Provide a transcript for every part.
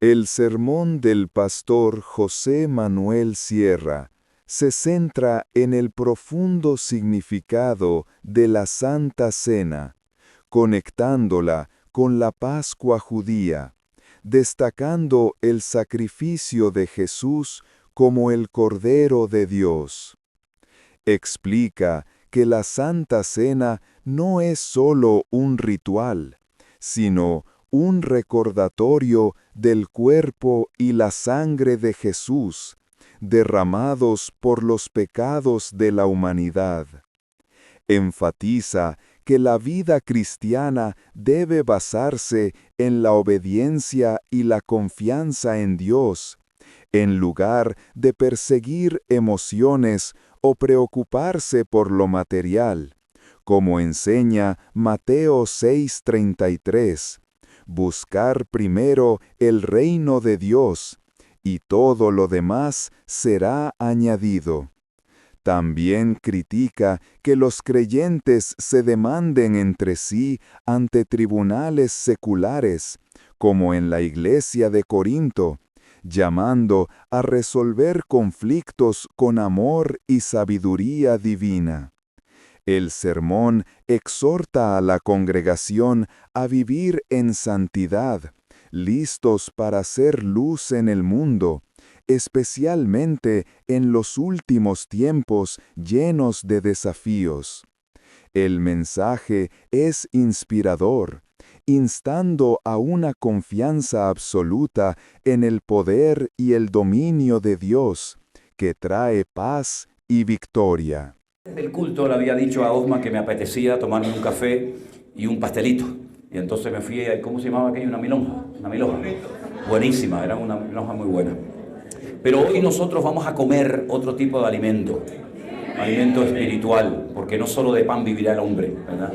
El sermón del pastor José Manuel Sierra se centra en el profundo significado de la Santa Cena, conectándola con la Pascua judía, destacando el sacrificio de Jesús como el Cordero de Dios. Explica que la Santa Cena no es solo un ritual, sino un recordatorio del cuerpo y la sangre de Jesús, derramados por los pecados de la humanidad. Enfatiza que la vida cristiana debe basarse en la obediencia y la confianza en Dios, en lugar de perseguir emociones o preocuparse por lo material, como enseña Mateo 6:33. Buscar primero el reino de Dios, y todo lo demás será añadido. También critica que los creyentes se demanden entre sí ante tribunales seculares, como en la iglesia de Corinto, llamando a resolver conflictos con amor y sabiduría divina. El sermón exhorta a la congregación a vivir en santidad, listos para hacer luz en el mundo, especialmente en los últimos tiempos llenos de desafíos. El mensaje es inspirador, instando a una confianza absoluta en el poder y el dominio de Dios, que trae paz y victoria. El culto le había dicho a Osman que me apetecía tomarme un café y un pastelito. Y entonces me fui, ¿cómo se llamaba aquello? Una milonga. Una milonga. Buenísima, era una milonga muy buena. Pero hoy nosotros vamos a comer otro tipo de alimento espiritual, porque no solo de pan vivirá el hombre, ¿verdad?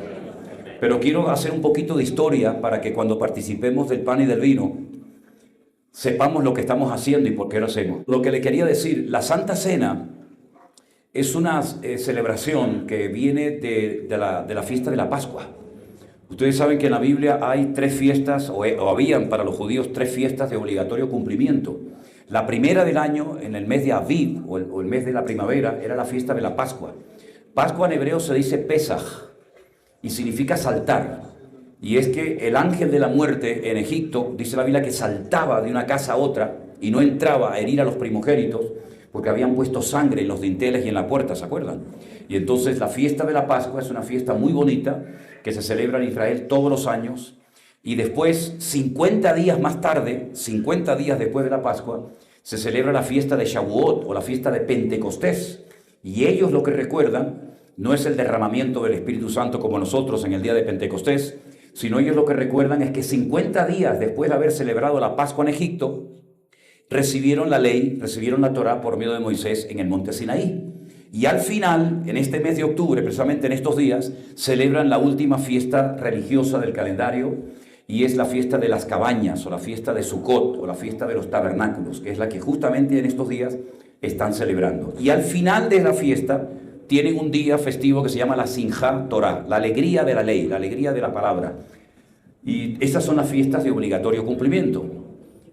Pero quiero hacer un poquito de historia para que cuando participemos del pan y del vino, sepamos lo que estamos haciendo y por qué lo hacemos. Lo que le quería decir, la Santa Cena es una celebración que viene de la fiesta de la Pascua. Ustedes saben que en la Biblia hay tres fiestas, o habían para los judíos tres fiestas de obligatorio cumplimiento. La primera del año, en el mes de Aviv, o el mes de la primavera, era la fiesta de la Pascua. Pascua en hebreo se dice Pesaj, y significa saltar. Y es que el ángel de la muerte en Egipto, dice la Biblia, que saltaba de una casa a otra y no entraba a herir a los primogénitos, porque habían puesto sangre en los dinteles y en la puerta, ¿se acuerdan? Y entonces la fiesta de la Pascua es una fiesta muy bonita que se celebra en Israel todos los años. Y después, 50 días más tarde, 50 días después de la Pascua, se celebra la fiesta de Shavuot o la fiesta de Pentecostés. Y ellos lo que recuerdan no es el derramamiento del Espíritu Santo como nosotros en el día de Pentecostés, sino ellos lo que recuerdan es que 50 días después de haber celebrado la Pascua en Egipto, recibieron la ley, recibieron la Torá por medio de Moisés en el monte Sinaí. Y al final, en este mes de octubre, precisamente en estos días, celebran la última fiesta religiosa del calendario, y es la fiesta de las cabañas, o la fiesta de Sukkot, o la fiesta de los tabernáculos, que es la que justamente en estos días están celebrando. Y al final de la fiesta tienen un día festivo que se llama la Simjat Torah, la alegría de la ley, la alegría de la palabra. Y estas son las fiestas de obligatorio cumplimiento.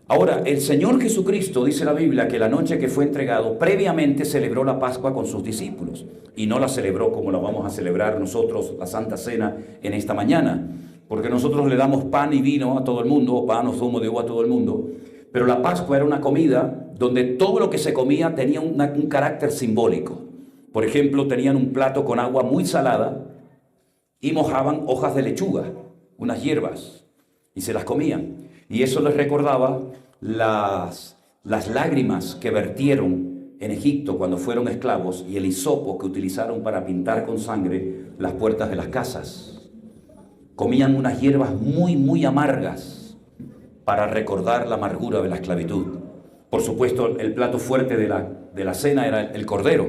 Ahora, el Señor Jesucristo, dice la Biblia, que la noche que fue entregado, previamente celebró la Pascua con sus discípulos, y no la celebró como la vamos a celebrar nosotros, la Santa Cena, en esta mañana, porque nosotros le damos pan y vino a todo el mundo, o pan o zumo de uva a todo el mundo, pero la Pascua era una comida donde todo lo que se comía tenía un carácter simbólico. Por ejemplo, tenían un plato con agua muy salada y mojaban hojas de lechuga, unas hierbas, y se las comían. Y eso les recordaba las lágrimas que vertieron en Egipto cuando fueron esclavos y el hisopo que utilizaron para pintar con sangre las puertas de las casas. Comían unas hierbas muy, muy amargas para recordar la amargura de la esclavitud. Por supuesto, el plato fuerte de la cena era el cordero,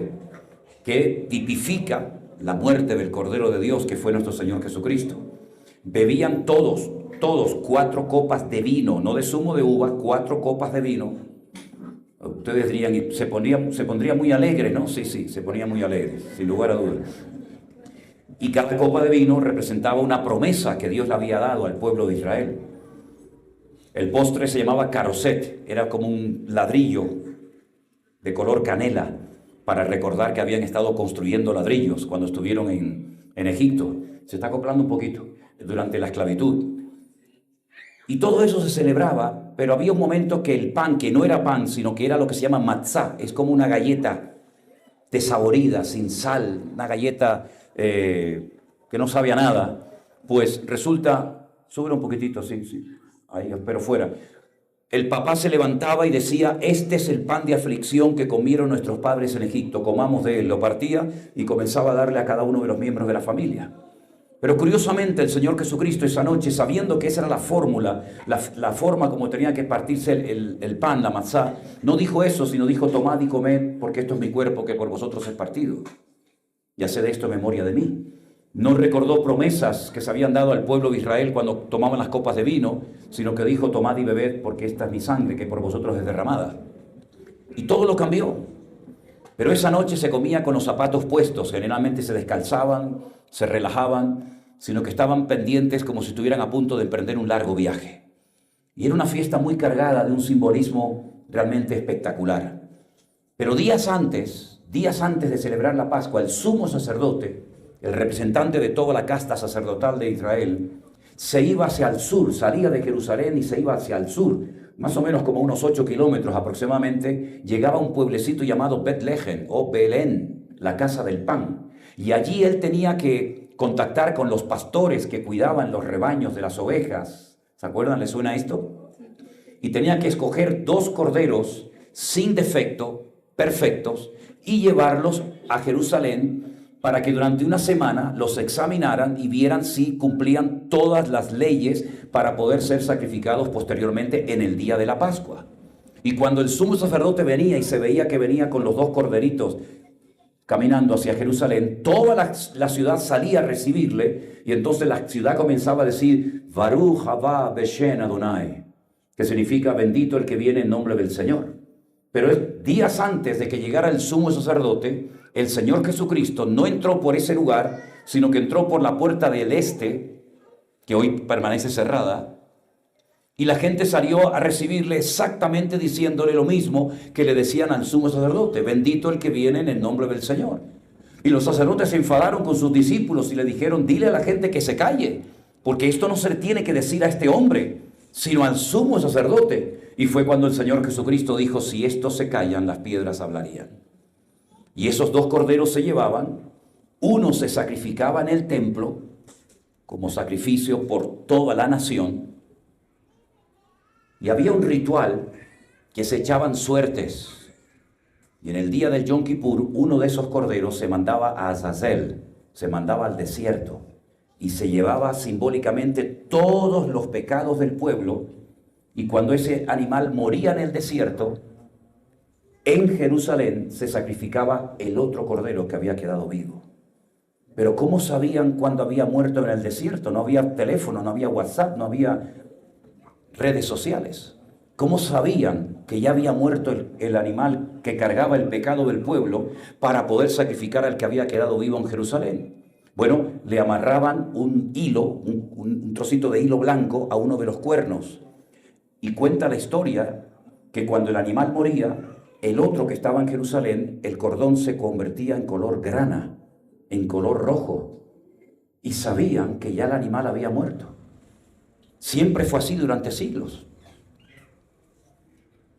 que tipifica la muerte del Cordero de Dios, que fue nuestro Señor Jesucristo. Bebían todos 4 copas de vino, no de zumo de uva, 4 copas de vino. Ustedes dirían, se pondría muy alegre, ¿no? Sí, se ponía muy alegre, sin lugar a dudas. Y cada copa de vino representaba una promesa que Dios le había dado al pueblo de Israel. El postre se llamaba caroset, era como un ladrillo de color canela para recordar que habían estado construyendo ladrillos cuando estuvieron en Egipto. Se está acoplando un poquito durante la esclavitud. Y todo eso se celebraba, pero había un momento que el pan, que no era pan, sino que era lo que se llama matzá, es como una galleta desaborida, sin sal, una galleta que no sabía nada, pues resulta, sube un poquitito, sí, ahí, pero fuera. El papá se levantaba y decía, este es el pan de aflicción que comieron nuestros padres en Egipto, comamos de él, lo partía y comenzaba a darle a cada uno de los miembros de la familia. Pero curiosamente el Señor Jesucristo esa noche, sabiendo que esa era la fórmula, la forma como tenía que partirse el pan, la matzá, no dijo eso, sino dijo, tomad y comed, porque esto es mi cuerpo que por vosotros es partido. Y haced esto en memoria de mí. No recordó promesas que se habían dado al pueblo de Israel cuando tomaban las copas de vino, sino que dijo, tomad y bebed, porque esta es mi sangre que por vosotros es derramada. Y todo lo cambió. Pero esa noche se comía con los zapatos puestos, generalmente se descalzaban, se relajaban, sino que estaban pendientes como si estuvieran a punto de emprender un largo viaje. Y era una fiesta muy cargada de un simbolismo realmente espectacular. Pero días antes de celebrar la Pascua, el sumo sacerdote, el representante de toda la casta sacerdotal de Israel, se iba hacia el sur, salía de Jerusalén y se iba hacia el sur, más o menos como unos 8 kilómetros aproximadamente, llegaba a un pueblecito llamado Betlehem o Belén, la casa del pan. Y allí él tenía que contactar con los pastores que cuidaban los rebaños de las ovejas. ¿Se acuerdan? ¿Les suena esto? Y tenía que escoger 2 corderos sin defecto, perfectos, y llevarlos a Jerusalén para que durante una semana los examinaran y vieran si cumplían todas las leyes para poder ser sacrificados posteriormente en el día de la Pascua. Y cuando el sumo sacerdote venía y se veía que venía con los 2 corderitos caminando hacia Jerusalén, toda la ciudad salía a recibirle, y entonces la ciudad comenzaba a decir, Baruch haba Beshen Adonai, que significa bendito el que viene en nombre del Señor. Pero días antes de que llegara el sumo sacerdote, el Señor Jesucristo no entró por ese lugar, sino que entró por la puerta del este, que hoy permanece cerrada, y la gente salió a recibirle exactamente diciéndole lo mismo que le decían al sumo sacerdote, bendito el que viene en el nombre del Señor. Y los sacerdotes se enfadaron con sus discípulos y le dijeron, dile a la gente que se calle, porque esto no se le tiene que decir a este hombre, sino al sumo sacerdote. Y fue cuando el Señor Jesucristo dijo, si estos se callan, las piedras hablarían. Y esos 2 corderos se llevaban, uno se sacrificaba en el templo como sacrificio por toda la nación, y había un ritual que se echaban suertes. Y en el día del Yom Kippur, uno de esos corderos se mandaba a Azazel, se mandaba al desierto, y se llevaba simbólicamente todos los pecados del pueblo. Y cuando ese animal moría en el desierto, en Jerusalén se sacrificaba el otro cordero que había quedado vivo. Pero ¿cómo sabían cuándo había muerto en el desierto? No había teléfono, no había WhatsApp, no había redes sociales. ¿Cómo sabían que ya había muerto el animal que cargaba el pecado del pueblo para poder sacrificar al que había quedado vivo en Jerusalén? Bueno, le amarraban un hilo, un trocito de hilo blanco a uno de los cuernos. Y cuenta la historia que cuando el animal moría, el otro que estaba en Jerusalén, el cordón se convertía en color grana, en color rojo. Y sabían que ya el animal había muerto. Siempre fue así durante siglos.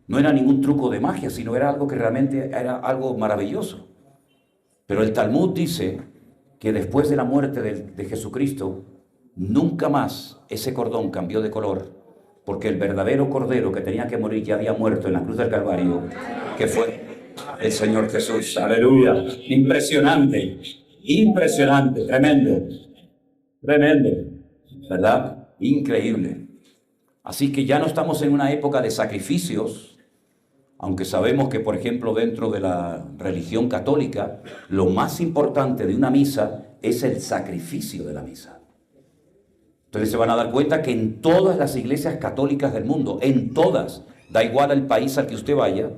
No era ningún truco de magia, sino era algo que realmente era algo maravilloso. Pero el Talmud dice que después de la muerte de Jesucristo, nunca más ese cordón cambió de color, porque el verdadero cordero que tenía que morir ya había muerto en la cruz del Calvario, que fue el Señor Jesús. Aleluya. Impresionante, impresionante, tremendo, tremendo, ¿verdad? Increíble. Así que ya no estamos en una época de sacrificios, aunque sabemos que, por ejemplo, dentro de la religión católica, lo más importante de una misa es el sacrificio de la misa. Entonces se van a dar cuenta que en todas las iglesias católicas del mundo, en todas, da igual al país al que usted vaya,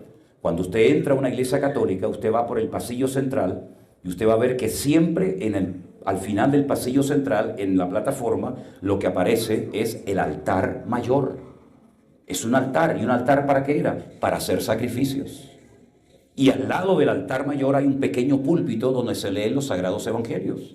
cuando usted entra a una iglesia católica, usted va por el pasillo central y usted va a ver que siempre al final del pasillo central, en la plataforma, lo que aparece es el altar mayor. Es un altar. ¿Y un altar para qué era? Para hacer sacrificios. Y al lado del altar mayor hay un pequeño púlpito donde se leen los sagrados evangelios.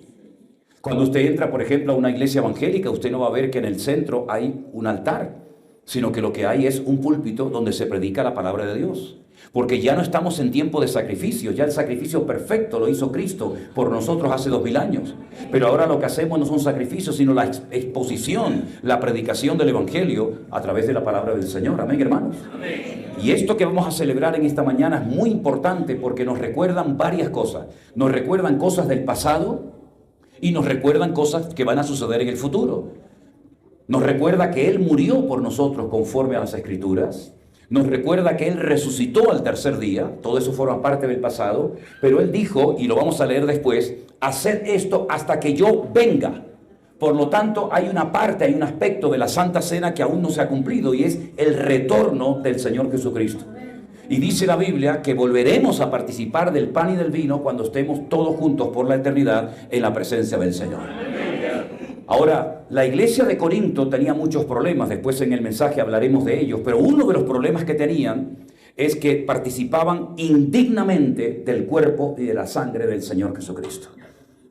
Cuando usted entra, por ejemplo, a una iglesia evangélica, usted no va a ver que en el centro hay un altar, sino que lo que hay es un púlpito donde se predica la palabra de Dios. Porque ya no estamos en tiempo de sacrificio, ya el sacrificio perfecto lo hizo Cristo por nosotros hace 2000 años. Pero ahora lo que hacemos no son sacrificios, sino la exposición, la predicación del Evangelio a través de la palabra del Señor. Amén, hermanos. Y esto que vamos a celebrar en esta mañana es muy importante porque nos recuerdan varias cosas. Nos recuerdan cosas del pasado y nos recuerdan cosas que van a suceder en el futuro. Nos recuerda que Él murió por nosotros conforme a las Escrituras. Nos recuerda que Él resucitó al tercer día. Todo eso forma parte del pasado. Pero Él dijo, y lo vamos a leer después, haced esto hasta que yo venga. Por lo tanto, hay una parte, hay un aspecto de la Santa Cena que aún no se ha cumplido y es el retorno del Señor Jesucristo. Y dice la Biblia que volveremos a participar del pan y del vino cuando estemos todos juntos por la eternidad en la presencia del Señor. Ahora, la iglesia de Corinto tenía muchos problemas, después en el mensaje hablaremos de ellos, pero uno de los problemas que tenían es que participaban indignamente del cuerpo y de la sangre del Señor Jesucristo.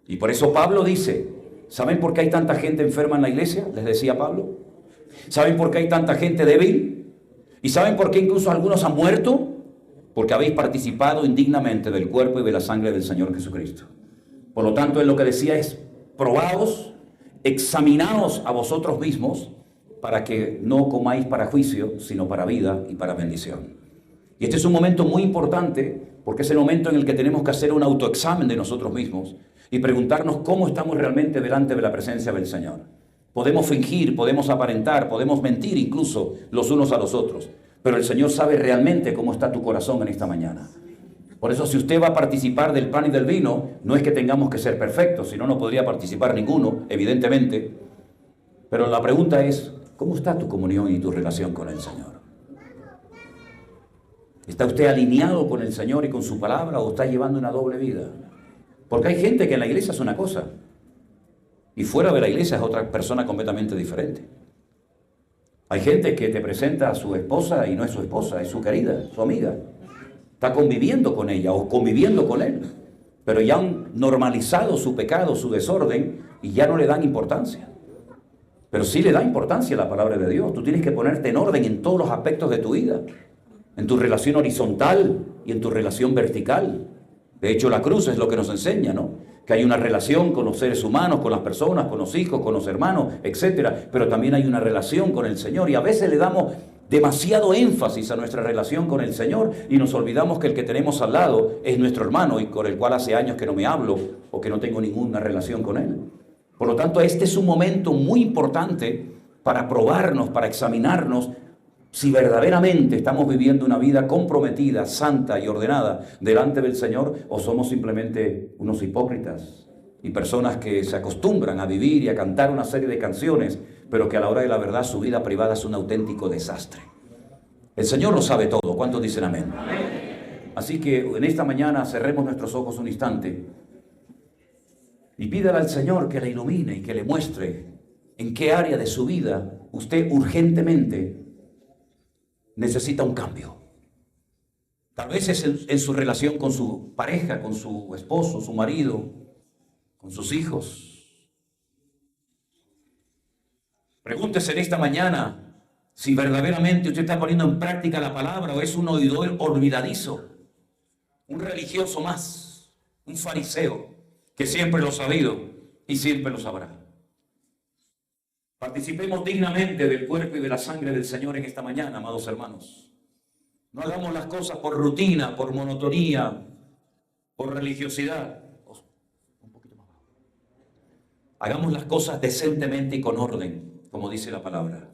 Y por eso Pablo dice, ¿saben por qué hay tanta gente enferma en la iglesia? Les decía Pablo. ¿Saben por qué hay tanta gente débil? ¿Y saben por qué incluso algunos han muerto? Porque habéis participado indignamente del cuerpo y de la sangre del Señor Jesucristo. Por lo tanto, él lo que decía es, probaos, examinaos a vosotros mismos para que no comáis para juicio, sino para vida y para bendición. Y este es un momento muy importante porque es el momento en el que tenemos que hacer un autoexamen de nosotros mismos y preguntarnos cómo estamos realmente delante de la presencia del Señor. Podemos fingir, podemos aparentar, podemos mentir incluso los unos a los otros, pero el Señor sabe realmente cómo está tu corazón en esta mañana. Por eso, si usted va a participar del pan y del vino, no es que tengamos que ser perfectos, si no, no podría participar ninguno, evidentemente. Pero la pregunta es, ¿cómo está tu comunión y tu relación con el Señor? ¿Está usted alineado con el Señor y con su palabra o está llevando una doble vida? Porque hay gente que en la iglesia es una cosa y fuera de la iglesia es otra persona completamente diferente. Hay gente que te presenta a su esposa y no es su esposa, es su querida, su amiga. Está conviviendo con ella o conviviendo con él, pero ya han normalizado su pecado, su desorden y ya no le dan importancia. Pero sí le da importancia la palabra de Dios. Tú tienes que ponerte en orden en todos los aspectos de tu vida, en tu relación horizontal y en tu relación vertical. De hecho, la cruz es lo que nos enseña, ¿no? Que hay una relación con los seres humanos, con las personas, con los hijos, con los hermanos, etc. Pero también hay una relación con el Señor y a veces le damos demasiado énfasis a nuestra relación con el Señor y nos olvidamos que el que tenemos al lado es nuestro hermano y con el cual hace años que no me hablo o que no tengo ninguna relación con él. Por lo tanto, este es un momento muy importante para probarnos, para examinarnos si verdaderamente estamos viviendo una vida comprometida, santa y ordenada delante del Señor o somos simplemente unos hipócritas y personas que se acostumbran a vivir y a cantar una serie de canciones, pero que a la hora de la verdad su vida privada es un auténtico desastre. El Señor lo sabe todo. ¿Cuántos dicen amén? Así que en esta mañana cerremos nuestros ojos un instante y pídale al Señor que le ilumine y que le muestre en qué área de su vida usted urgentemente necesita un cambio. Tal vez es en su relación con su pareja, con su esposo, su marido, con sus hijos. Pregúntese en esta mañana si verdaderamente usted está poniendo en práctica la palabra o es un oidor olvidadizo, un religioso más, un fariseo que siempre lo ha sabido y siempre lo sabrá. Participemos dignamente del cuerpo y de la sangre del Señor en esta mañana, amados hermanos. No hagamos las cosas por rutina, por monotonía, por religiosidad. Un poquito más bajo. Hagamos las cosas decentemente y con orden, como dice la palabra.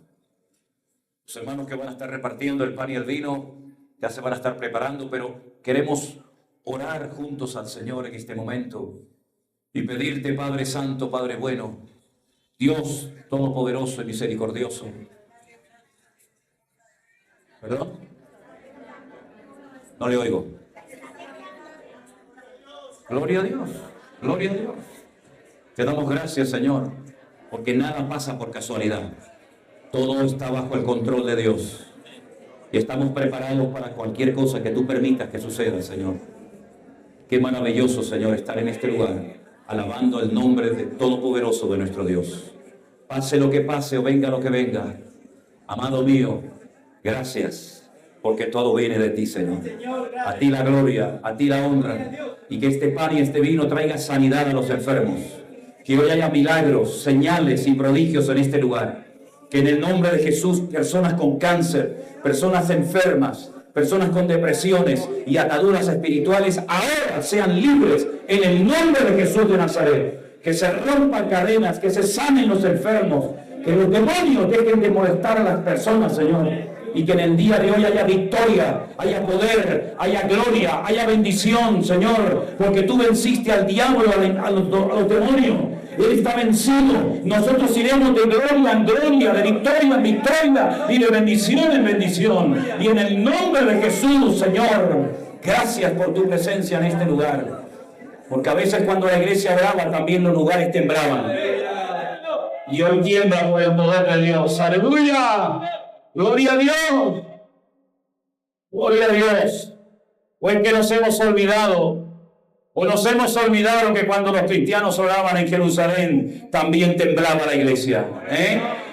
Los hermanos que van a estar repartiendo el pan y el vino ya se van a estar preparando, pero queremos orar juntos al Señor en este momento y pedirte, Padre Santo, Padre bueno, Dios todopoderoso y misericordioso. ¿Perdón? No le oigo. Gloria a Dios, gloria a Dios. Te damos gracias, Señor, porque nada pasa por casualidad. Todo está bajo el control de Dios. y estamos preparados para cualquier cosa que tú permitas que suceda, Señor. Qué maravilloso, Señor, estar en este lugar, alabando el nombre todopoderoso de nuestro Dios. Pase lo que pase o venga lo que venga. Amado mío, gracias, porque todo viene de ti, Señor. A ti la gloria, a ti la honra, y que este pan y este vino traiga sanidad a los enfermos. Que hoy haya milagros, señales y prodigios en este lugar. Que en el nombre de Jesús, personas con cáncer, personas enfermas, personas con depresiones y ataduras espirituales ahora sean libres en el nombre de Jesús de Nazaret. Que se rompan cadenas, que se sanen los enfermos, que los demonios dejen de molestar a las personas, Señor. Y que en el día de hoy haya victoria, haya poder, haya gloria, haya bendición, Señor. Porque tú venciste al diablo, a los demonios. Él está vencido. Nosotros iremos de gloria en gloria, de victoria en victoria y de bendición en bendición. Y en el nombre de Jesús, Señor, gracias por tu presencia en este lugar. Porque a veces cuando la iglesia oraba, también los lugares temblaban. Y hoy tiembla por el poder de Dios. ¡Aleluya! ¡Gloria a Dios! ¡Gloria a Dios! O es que nos hemos olvidado. O nos hemos olvidado que cuando los cristianos oraban en Jerusalén, también temblaba la iglesia.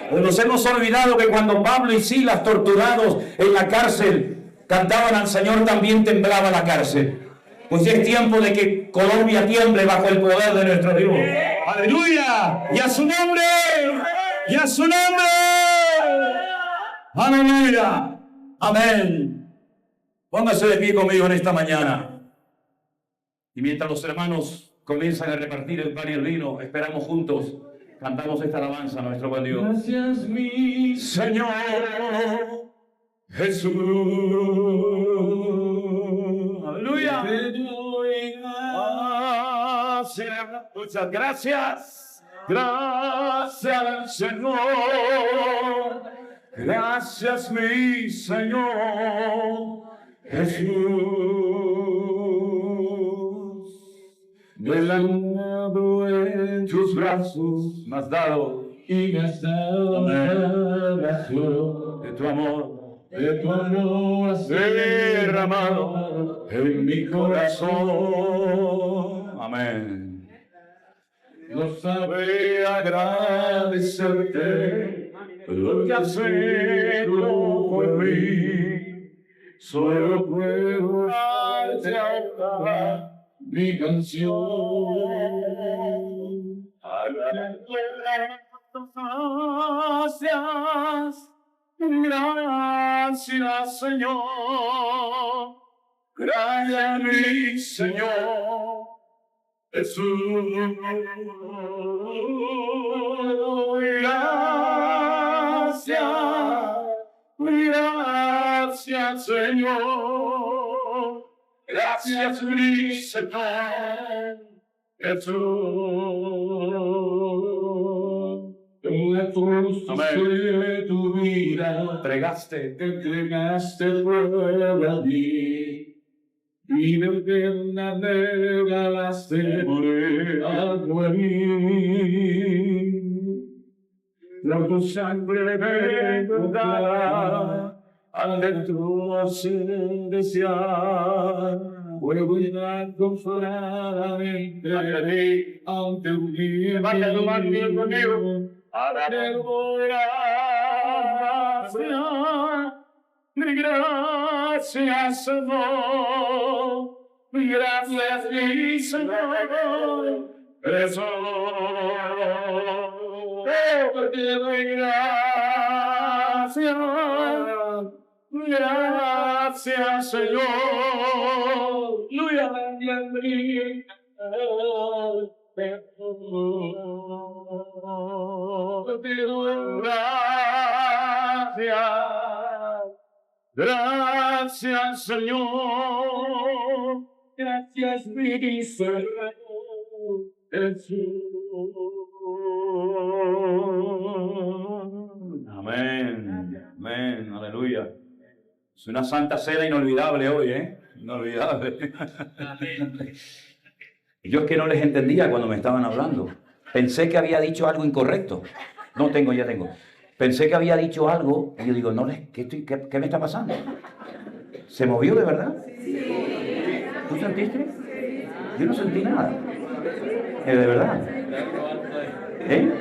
O nos hemos olvidado que cuando Pablo y Silas, torturados en la cárcel, cantaban al Señor, también temblaba la cárcel. Pues ya es tiempo de que Colombia tiemble bajo el poder de nuestro Dios. ¡Aleluya! ¡Y a su nombre! ¡Y a su nombre! ¡Aleluya! ¡Amén! Póngase de pie conmigo en esta mañana. Y mientras los hermanos comienzan a repartir el pan y el vino, esperamos juntos, cantamos esta alabanza a nuestro buen Dios. Gracias, mi Señor Jesús. Aleluya. Muchas gracias. Gracias, Señor. Gracias, mi Señor Jesús. Me he dado en tus brazos, me has dado y me has dado de tu amor has derramado en mi corazón. Amén. No sabré agradecerte lo que has hecho por mí, solo puedo darte ahora mi canción. Gracias, Señor. Gracias, mi Señor Jesús. Gracias, Señor. Gracias, mi Señor Jesús. Amén. Tu vida entregaste por mí. Y de eterna regalaste por mí. La tu sangre me dará al de tu desear. Puedo llegar consoladamente ante un día. Vaya tu mano conmigo. Gracias, Señor. Gracias, mi Señor. Eso. Porque doy gracias. Gracias, Señor. Aleluya. Gracias, Señor. Gracias, mi Señor Jesús. Amén. Amén. Aleluya. Es una santa cena inolvidable hoy, Inolvidable. Yo es que no les entendía cuando me estaban hablando. Pensé que había dicho algo incorrecto. Ya tengo. Pensé que había dicho algo y yo digo, no, ¿qué me está pasando? ¿Se movió de verdad? ¿Tú sentiste? Yo no sentí nada. De verdad. ¿Eh?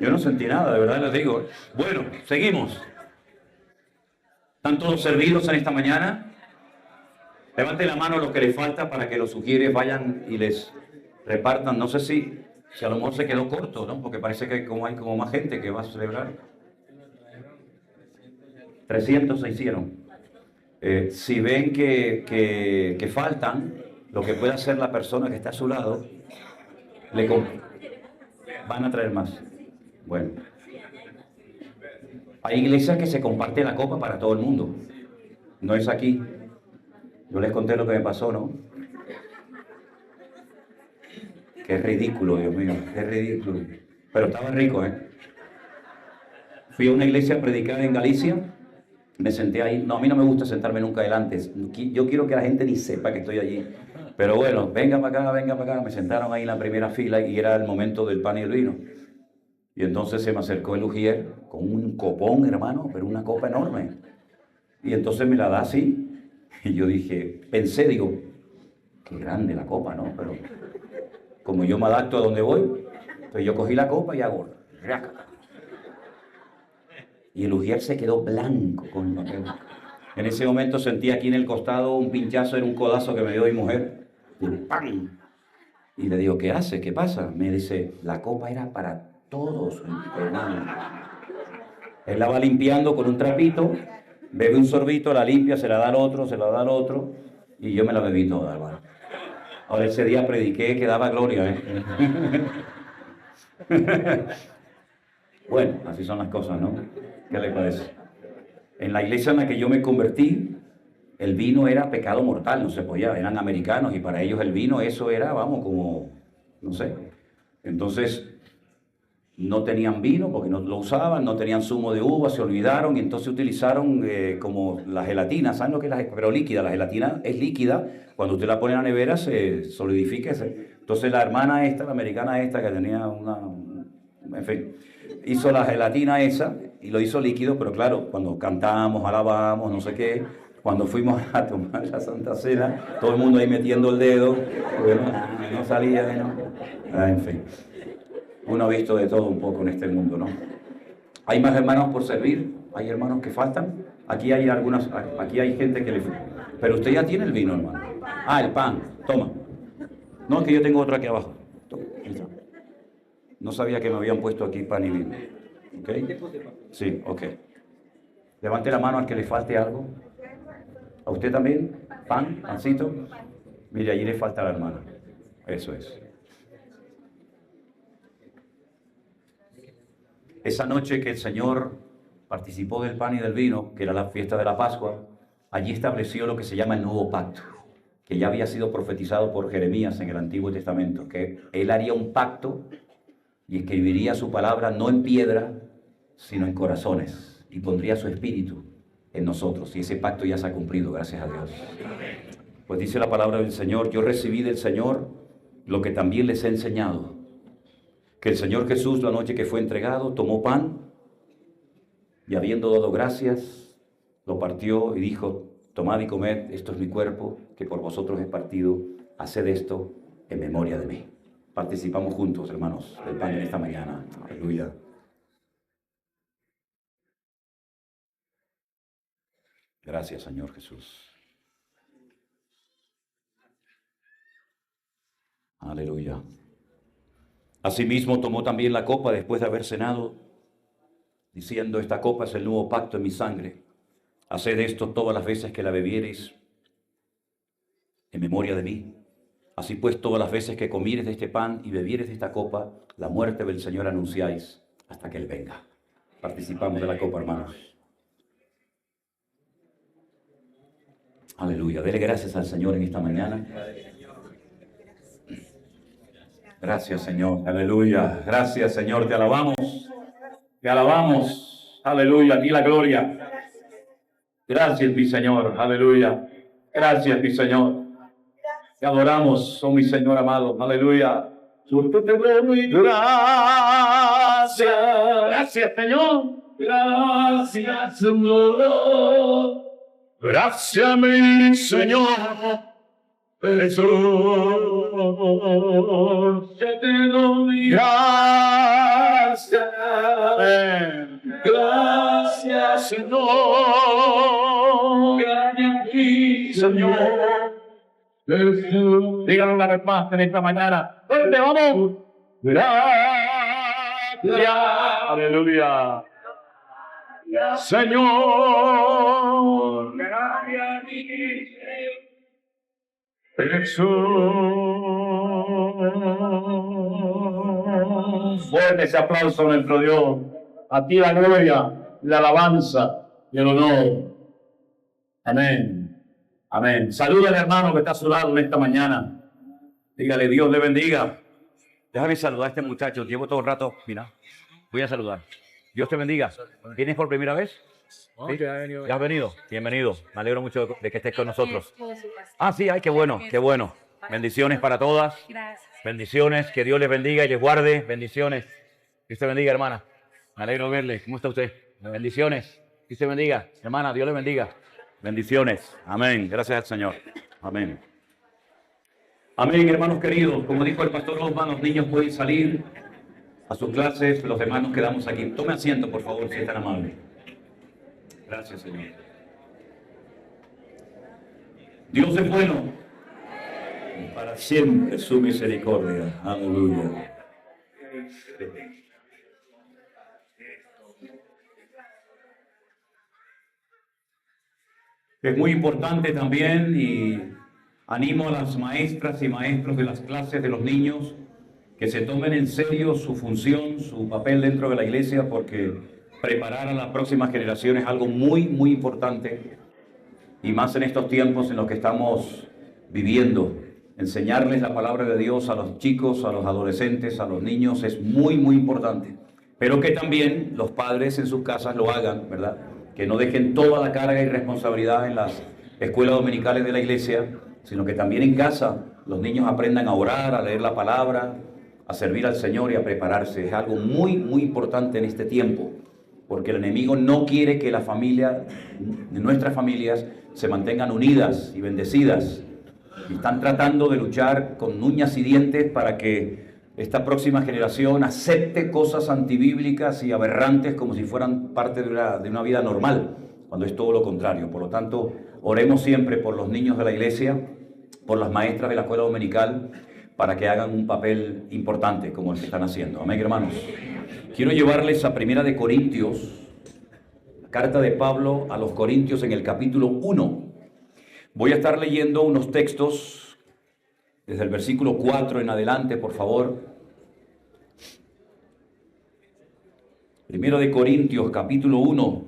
Yo no sentí nada, de verdad les digo. Bueno, seguimos. ¿Están todos servidos en esta mañana? Levante la mano los que les falta para que los sugieres vayan y les repartan. No sé si a lo mejor se quedó corto, ¿no? Porque parece que hay como más gente que va a celebrar. 300 se hicieron. Si ven que faltan, lo que puede hacer la persona que está a su lado, van a traer más. Bueno. Hay iglesias que se comparte la copa para todo el mundo. No es aquí. Yo les conté lo que me pasó, ¿no? Qué ridículo, Dios mío, qué ridículo. Pero estaba rico, ¿eh? Fui a una iglesia a predicar en Galicia, me senté ahí. No, a mí no me gusta sentarme nunca delante. Yo quiero que la gente ni sepa que estoy allí. Pero bueno, venga para acá. Me sentaron ahí en la primera fila y era el momento del pan y el vino. Y entonces se me acercó el ujier con un copón, hermano, pero una copa enorme. Y entonces me la da así. Y yo digo, qué grande la copa, ¿no? Pero como yo me adapto a donde voy, pues yo cogí la copa y hago... Y el ujier se quedó blanco con el papel. En ese momento sentí aquí en el costado un pinchazo, era un codazo que me dio mi mujer. Y ¡pam! Y le digo, ¿qué hace? ¿Qué pasa? Me dice, la copa era para todos, hermano. Él la va limpiando con un trapito, bebe un sorbito, la limpia, se la da al otro, y yo me la bebí toda, hermano. Ahora ese día prediqué que daba gloria, ¿eh? Bueno, así son las cosas, ¿no? ¿Qué le parece? En la iglesia en la que yo me convertí, el vino era pecado mortal, no se podía, eran americanos y para ellos el vino, eso era, vamos, como, no sé. Entonces, no tenían vino porque no lo usaban, no tenían zumo de uva, se olvidaron y entonces utilizaron como la gelatina, ¿saben lo que es pero líquida? La gelatina es líquida, cuando usted la pone en la nevera se solidifica. Entonces la hermana esta, la americana esta que tenía en fin, hizo la gelatina esa y lo hizo líquido, pero claro, cuando cantamos, alabamos, no sé qué, cuando fuimos a tomar la Santa Cena, todo el mundo ahí metiendo el dedo, bueno, no salía, ¿no? En fin. Uno ha visto de todo un poco en este mundo, ¿no? Hay más hermanos por servir, hay hermanos que faltan. Aquí hay gente que le... Pero usted ya tiene el vino, hermano. Ah, el pan, toma. No, es que yo tengo otro aquí abajo. Toma. No sabía que me habían puesto aquí pan y vino. ¿Ok? Sí, ok. Levante la mano al que le falte algo. ¿A usted también? ¿Pan? ¿Pancito? Mire, allí le falta a la hermana. Eso es. Esa noche que el Señor participó del pan y del vino, que era la fiesta de la Pascua, allí estableció lo que se llama el nuevo pacto, que ya había sido profetizado por Jeremías en el Antiguo Testamento, que Él haría un pacto y escribiría su palabra no en piedra, sino en corazones, y pondría su espíritu en nosotros, y ese pacto ya se ha cumplido, gracias a Dios. Pues dice la palabra del Señor, yo recibí del Señor lo que también les he enseñado, que el Señor Jesús, la noche que fue entregado, tomó pan y habiendo dado gracias, lo partió y dijo, tomad y comed, esto es mi cuerpo, que por vosotros es partido, haced esto en memoria de mí. Participamos juntos, hermanos, del pan en esta mañana. Aleluya. Gracias, Señor Jesús. Aleluya. Asimismo tomó también la copa después de haber cenado, diciendo, esta copa es el nuevo pacto en mi sangre. Haced esto todas las veces que la bebiereis en memoria de mí. Así pues, todas las veces que comieres de este pan y bebieres de esta copa, la muerte del Señor anunciáis hasta que Él venga. Participamos de la copa, hermanos. Aleluya. Dele gracias al Señor en esta mañana. Gracias, Señor. Aleluya. Gracias, Señor. Te alabamos. Te alabamos. Aleluya. A ti la gloria. Gracias, mi Señor. Aleluya. Gracias, mi Señor. Te adoramos, oh mi Señor amado. Aleluya. Yo te doy gracias. Gracias, Señor. Gracias, Señor. Gracias, mi Señor. Jesús. Yo te doy gracias. Gracias, Señor. Gracias a ti, Señor. Díganlo una vez más en esta mañana. ¿Dónde vamos? Gracias. Aleluya. Señor. Gracias. Jesús. Fuerte ese aplauso a nuestro Dios. A ti la gloria, la alabanza y el honor. Amén. Amén. Saluda al hermano que está a su lado en esta mañana. Dígale, Dios le bendiga. Déjame saludar a este muchacho. Llevo todo el rato. Mira, voy a saludar. Dios te bendiga. ¿Vienes por primera vez? ¿Sí? ¿Ya has venido? Bienvenido. Me alegro mucho de que estés con nosotros. Ah, sí, ay, qué bueno, qué bueno. Bendiciones para todas. Bendiciones. Que Dios les bendiga y les guarde. Bendiciones. Dios te bendiga, hermana. Me alegro verle. ¿Cómo está usted? Bendiciones. Dios te bendiga. Hermana, Dios le bendiga. Bendiciones. Amén. Gracias al Señor. Amén. Amén, hermanos queridos. Como dijo el pastor Osman, los niños pueden salir a sus clases. Los demás nos quedamos aquí. Tome asiento, por favor, si es tan amable. Gracias, Señor. Dios es bueno. Y para siempre su misericordia. Aleluya. Es muy importante también y animo a las maestras y maestros de las clases de los niños que se tomen en serio su función, su papel dentro de la iglesia, porque preparar a las próximas generaciones es algo muy, muy importante, y más en estos tiempos en los que estamos viviendo. Enseñarles la palabra de Dios a los chicos, a los adolescentes, a los niños es muy, muy importante, pero que también los padres en sus casas lo hagan, ¿verdad? Que no dejen toda la carga y responsabilidad en las escuelas dominicales de la iglesia, sino que también en casa los niños aprendan a orar, a leer la palabra, a servir al Señor y a prepararse. Es algo muy, muy importante en este tiempo, porque el enemigo no quiere que la familia, nuestras familias, se mantengan unidas y bendecidas. Y están tratando de luchar con uñas y dientes para que esta próxima generación acepte cosas antibíblicas y aberrantes como si fueran parte de una vida normal, cuando es todo lo contrario. Por lo tanto, oremos siempre por los niños de la iglesia, por las maestras de la escuela dominical, para que hagan un papel importante como el que están haciendo. Amén, hermanos. Quiero llevarles a 1 Corintios, la carta de Pablo a los Corintios en el capítulo 1. Voy a estar leyendo unos textos desde el versículo 4 en adelante, por favor. 1 Corintios, capítulo 1,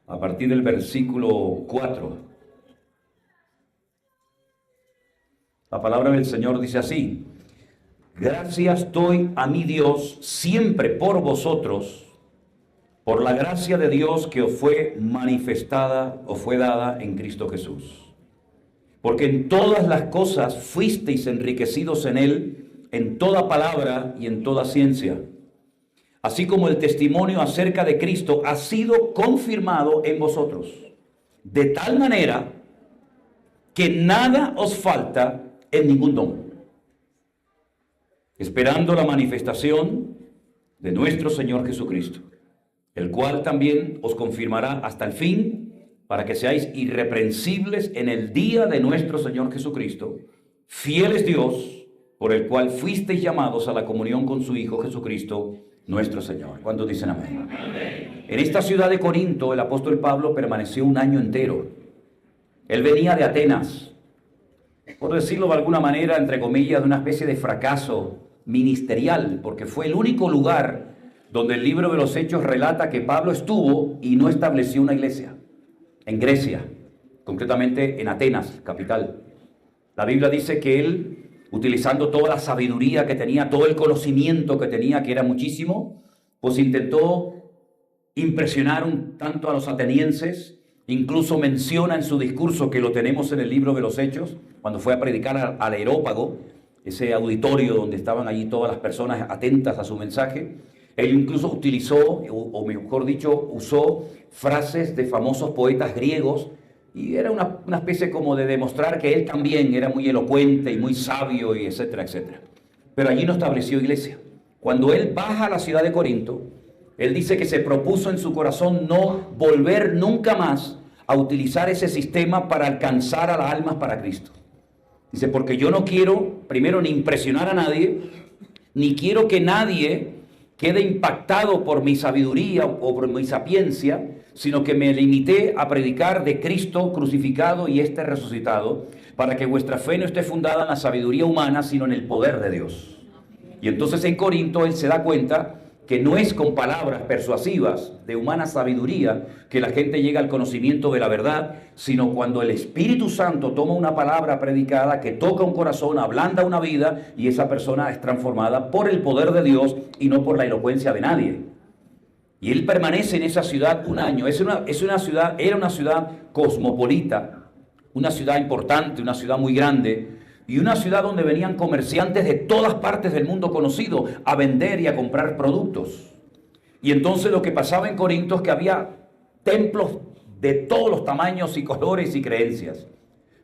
a partir del versículo 4. La palabra del Señor dice así: Gracias doy a mi Dios siempre por vosotros, por la gracia de Dios que os fue manifestada o fue dada en Cristo Jesús. Porque en todas las cosas fuisteis enriquecidos en Él, en toda palabra y en toda ciencia, así como el testimonio acerca de Cristo ha sido confirmado en vosotros, de tal manera que nada os falta en ningún don, esperando la manifestación de nuestro Señor Jesucristo, el cual también os confirmará hasta el fin, para que seáis irreprensibles en el día de nuestro Señor Jesucristo. Fiel es Dios, por el cual fuisteis llamados a la comunión con su Hijo Jesucristo, nuestro Señor. ¿Cuántos dicen amén? Amén. En esta ciudad de Corinto, el apóstol Pablo permaneció un año entero. Él venía de Atenas, por decirlo de alguna manera, entre comillas, de una especie de fracaso ministerial, porque fue el único lugar donde el libro de los Hechos relata que Pablo estuvo y no estableció una iglesia. En Grecia, concretamente en Atenas, capital. La Biblia dice que él, utilizando toda la sabiduría que tenía, todo el conocimiento que tenía, que era muchísimo, pues intentó impresionar un tanto a los atenienses. Incluso menciona en su discurso, que lo tenemos en el libro de los Hechos, cuando fue a predicar al Areópago, ese auditorio donde estaban allí todas las personas atentas a su mensaje. Él incluso utilizó, o mejor dicho, usó frases de famosos poetas griegos, y era una especie como de demostrar que él también era muy elocuente y muy sabio, y etcétera, etcétera. Pero allí no estableció iglesia. Cuando él baja a la ciudad de Corinto, él dice que se propuso en su corazón no volver nunca más a utilizar ese sistema para alcanzar a las almas para Cristo. Dice, porque yo no quiero, primero, ni impresionar a nadie, ni quiero que nadie quede impactado por mi sabiduría o por mi sapiencia, sino que me limité a predicar de Cristo crucificado y resucitado, para que vuestra fe no esté fundada en la sabiduría humana, sino en el poder de Dios. Y entonces en Corinto él se da cuenta que no es con palabras persuasivas de humana sabiduría que la gente llega al conocimiento de la verdad, sino cuando el Espíritu Santo toma una palabra predicada que toca un corazón, ablanda una vida, y esa persona es transformada por el poder de Dios y no por la elocuencia de nadie. Y él permanece en esa ciudad un año. Era una ciudad cosmopolita, una ciudad importante, una ciudad muy grande, y una ciudad donde venían comerciantes de todas partes del mundo conocido a vender y a comprar productos. Y entonces lo que pasaba en Corinto es que había templos de todos los tamaños y colores y creencias,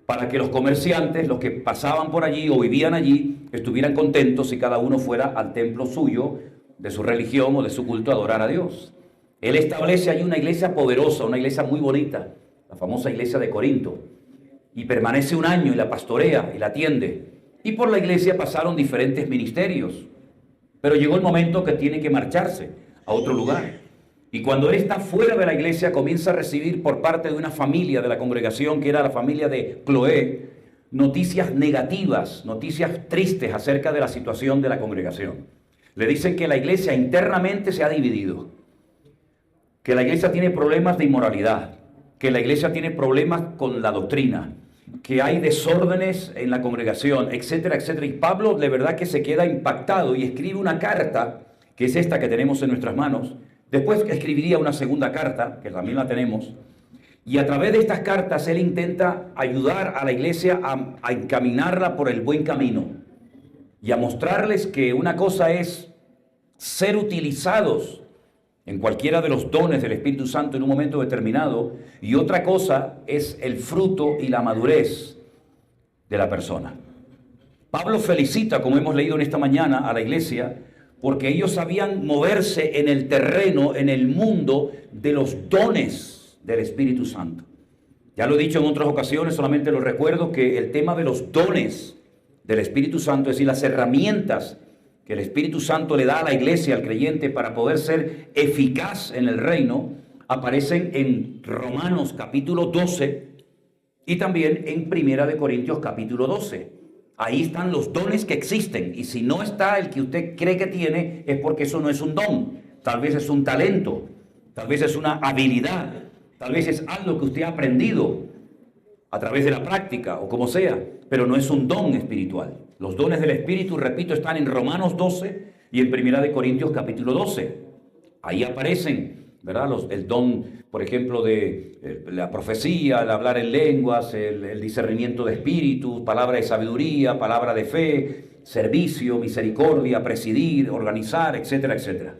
para que los comerciantes, los que pasaban por allí o vivían allí, estuvieran contentos y cada uno fuera al templo suyo, de su religión o de su culto, a adorar a Dios. Él establece allí una iglesia poderosa, una iglesia muy bonita, la famosa iglesia de Corinto, y permanece un año y la pastorea y la atiende. Y por la iglesia pasaron diferentes ministerios, pero llegó el momento que tiene que marcharse a otro lugar. Y cuando él está fuera de la iglesia, comienza a recibir por parte de una familia de la congregación, que era la familia de Cloé, noticias negativas, noticias tristes acerca de la situación de la congregación. Le dicen que la iglesia internamente se ha dividido, que la iglesia tiene problemas de inmoralidad, que la iglesia tiene problemas con la doctrina, que hay desórdenes en la congregación, etcétera, etcétera. Y Pablo de verdad que se queda impactado y escribe una carta, que es esta que tenemos en nuestras manos. Después escribiría una segunda carta, que también la tenemos, y a través de estas cartas él intenta ayudar a la iglesia a encaminarla por el buen camino y a mostrarles que una cosa es ser utilizados en cualquiera de los dones del Espíritu Santo en un momento determinado, y otra cosa es el fruto y la madurez de la persona. Pablo felicita, como hemos leído en esta mañana, a la iglesia, porque ellos sabían moverse en el terreno, en el mundo de los dones del Espíritu Santo. Ya lo he dicho en otras ocasiones, solamente lo recuerdo, que el tema de los dones del Espíritu Santo, es decir, las herramientas que el Espíritu Santo le da a la iglesia, al creyente, para poder ser eficaz en el reino, aparecen en Romanos capítulo 12 y también en Primera de Corintios capítulo 12. Ahí están los dones que existen, y si no está el que usted cree que tiene, es porque eso no es un don. Tal vez es un talento, tal vez es una habilidad, tal vez es algo que usted ha aprendido a través de la práctica o como sea, pero no es un don espiritual. Los dones del Espíritu, repito, están en Romanos 12 y en Primera de Corintios capítulo 12. Ahí aparecen, ¿verdad? El don, por ejemplo, de la profecía, el hablar en lenguas, el discernimiento de espíritus, palabra de sabiduría, palabra de fe, servicio, misericordia, presidir, organizar, etcétera, etcétera.